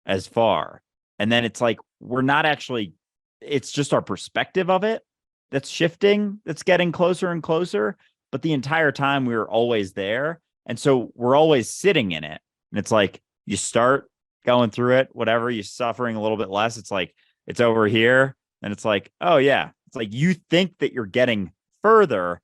as far. And then it's like we're not actually, it's just our perspective of it that's shifting, that's getting closer and closer. But the entire time we were always there. And so we're always sitting in it. And it's like you start going through it, whatever, you're suffering a little bit less. It's like it's over here. And it's like, oh, yeah. It's like you think that you're getting further,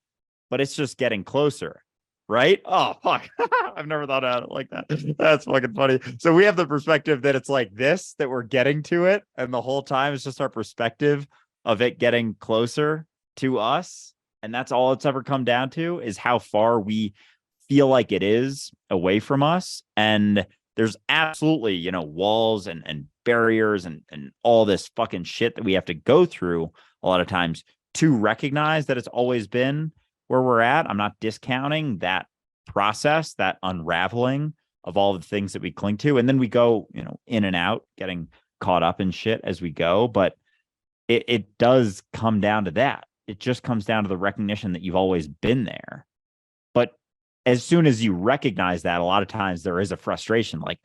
but it's just getting closer. Right? Oh, fuck. I've never thought about it like that. That's fucking funny. So we have the perspective that it's like this, that we're getting to it. And the whole time it's just our perspective of it getting closer to us. And that's all it's ever come down to, is how far we feel like it is away from us. And there's absolutely, walls and barriers and all this fucking shit that we have to go through a lot of times to recognize that it's always been where we're at. I'm not discounting that process, that unraveling of all the things that we cling to. And then we go, in and out, getting caught up in shit as we go. But it does come down to that. It just comes down to the recognition that you've always been there. But as soon as you recognize that, a lot of times there is a frustration, like,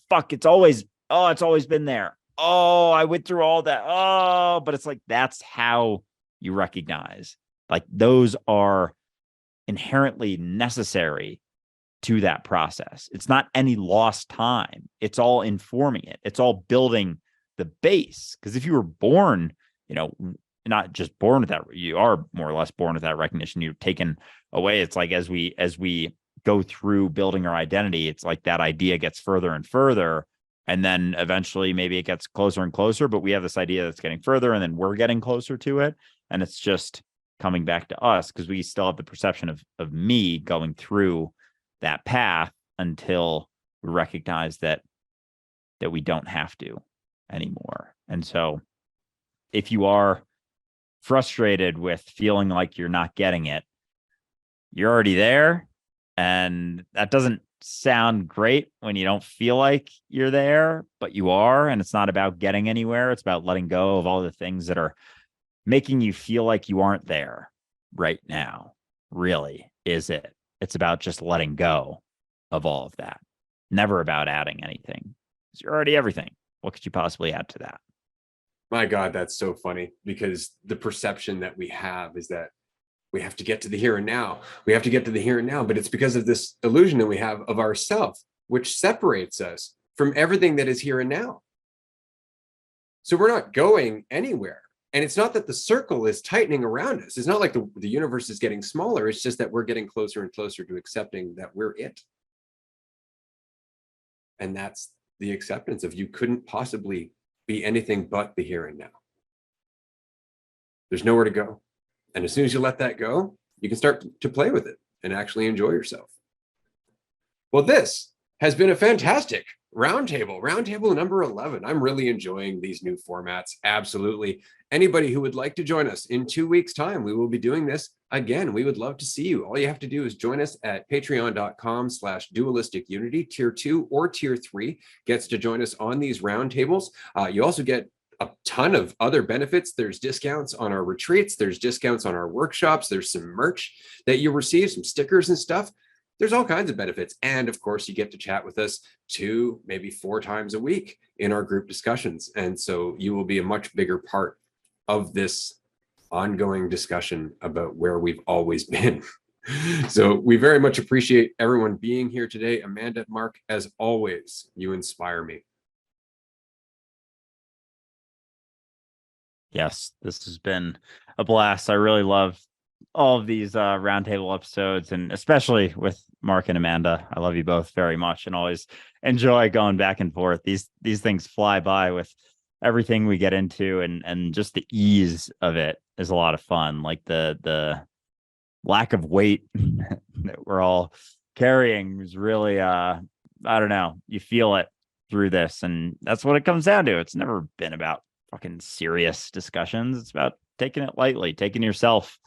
fuck, it's always been there. Oh, I went through all that. Oh, but it's like, that's how you recognize. Like, those are inherently necessary to that process. It's not any lost time. It's all informing it. It's all building the base. Because if you were born, not just born with that, you are more or less born with that recognition. You're taken away. It's like as we go through building our identity, it's like that idea gets further and further. And then eventually maybe it gets closer and closer, but we have this idea that's getting further and then we're getting closer to it. And it's just coming back to us because we still have the perception of me going through that path until we recognize that we don't have to anymore. And so if you are frustrated with feeling like you're not getting it, you're already there. And that doesn't sound great when you don't feel like you're there, but you are. And it's not about getting anywhere. It's about letting go of all the things that are making you feel like you aren't there right now. Really, is it? It's about just letting go of all of that. Never about adding anything. You're already everything. What could you possibly add to that? My God, that's so funny, because the perception that we have is that we have to get to the here and now. We have to get to the here and now, but it's because of this illusion that we have of ourself, which separates us from everything that is here and now. So we're not going anywhere. And it's not that the circle is tightening around us. It's not like the universe is getting smaller. It's just that we're getting closer and closer to accepting that we're it. And that's the acceptance of you couldn't possibly be anything but the here and now. There's nowhere to go. And as soon as you let that go, you can start to play with it and actually enjoy yourself. Well, this has been a fantastic roundtable number 11. I'm really enjoying these new formats. Absolutely. Anybody who would like to join us in 2 weeks' time, we will be doing this again. We would love to see you. All you have to do is join us at patreon.com/dualistic-unity. Tier 2 or Tier 3 gets to join us on these roundtables. You also get a ton of other benefits. There's discounts on our retreats. There's discounts on our workshops. There's some merch that you receive, some stickers and stuff. There's all kinds of benefits. And of course, you get to chat with us 2, maybe 4 times a week in our group discussions. And so you will be a much bigger part of this ongoing discussion about where we've always been. So we very much appreciate everyone being here today. Amanda, Mark, as always, you inspire me. Yes, this has been a blast. I really love all of these roundtable episodes, and especially with Mark and Amanda. I love you both very much and always enjoy going back and forth. These things fly by with everything we get into, and just the ease of it is a lot of fun. Like the lack of weight that we're all carrying is really I don't know, you feel it through this, and that's what it comes down to. It's never been about fucking serious discussions. It's about taking it lightly, taking yourself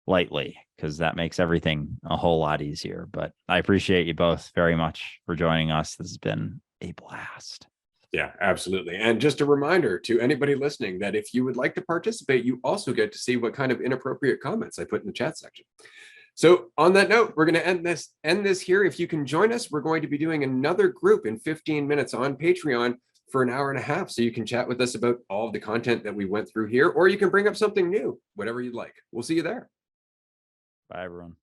lightly, because that makes everything a whole lot easier. But I appreciate you both very much for joining us. This has been a blast. Yeah, absolutely. And just a reminder to anybody listening that if you would like to participate, you also get to see what kind of inappropriate comments I put in the chat section. So on that note, we're going to end this here. If you can join us, we're going to be doing another group in 15 minutes on Patreon for an hour and a half. So you can chat with us about all of the content that we went through here, or you can bring up something new, whatever you'd like. We'll see you there. Bye, everyone.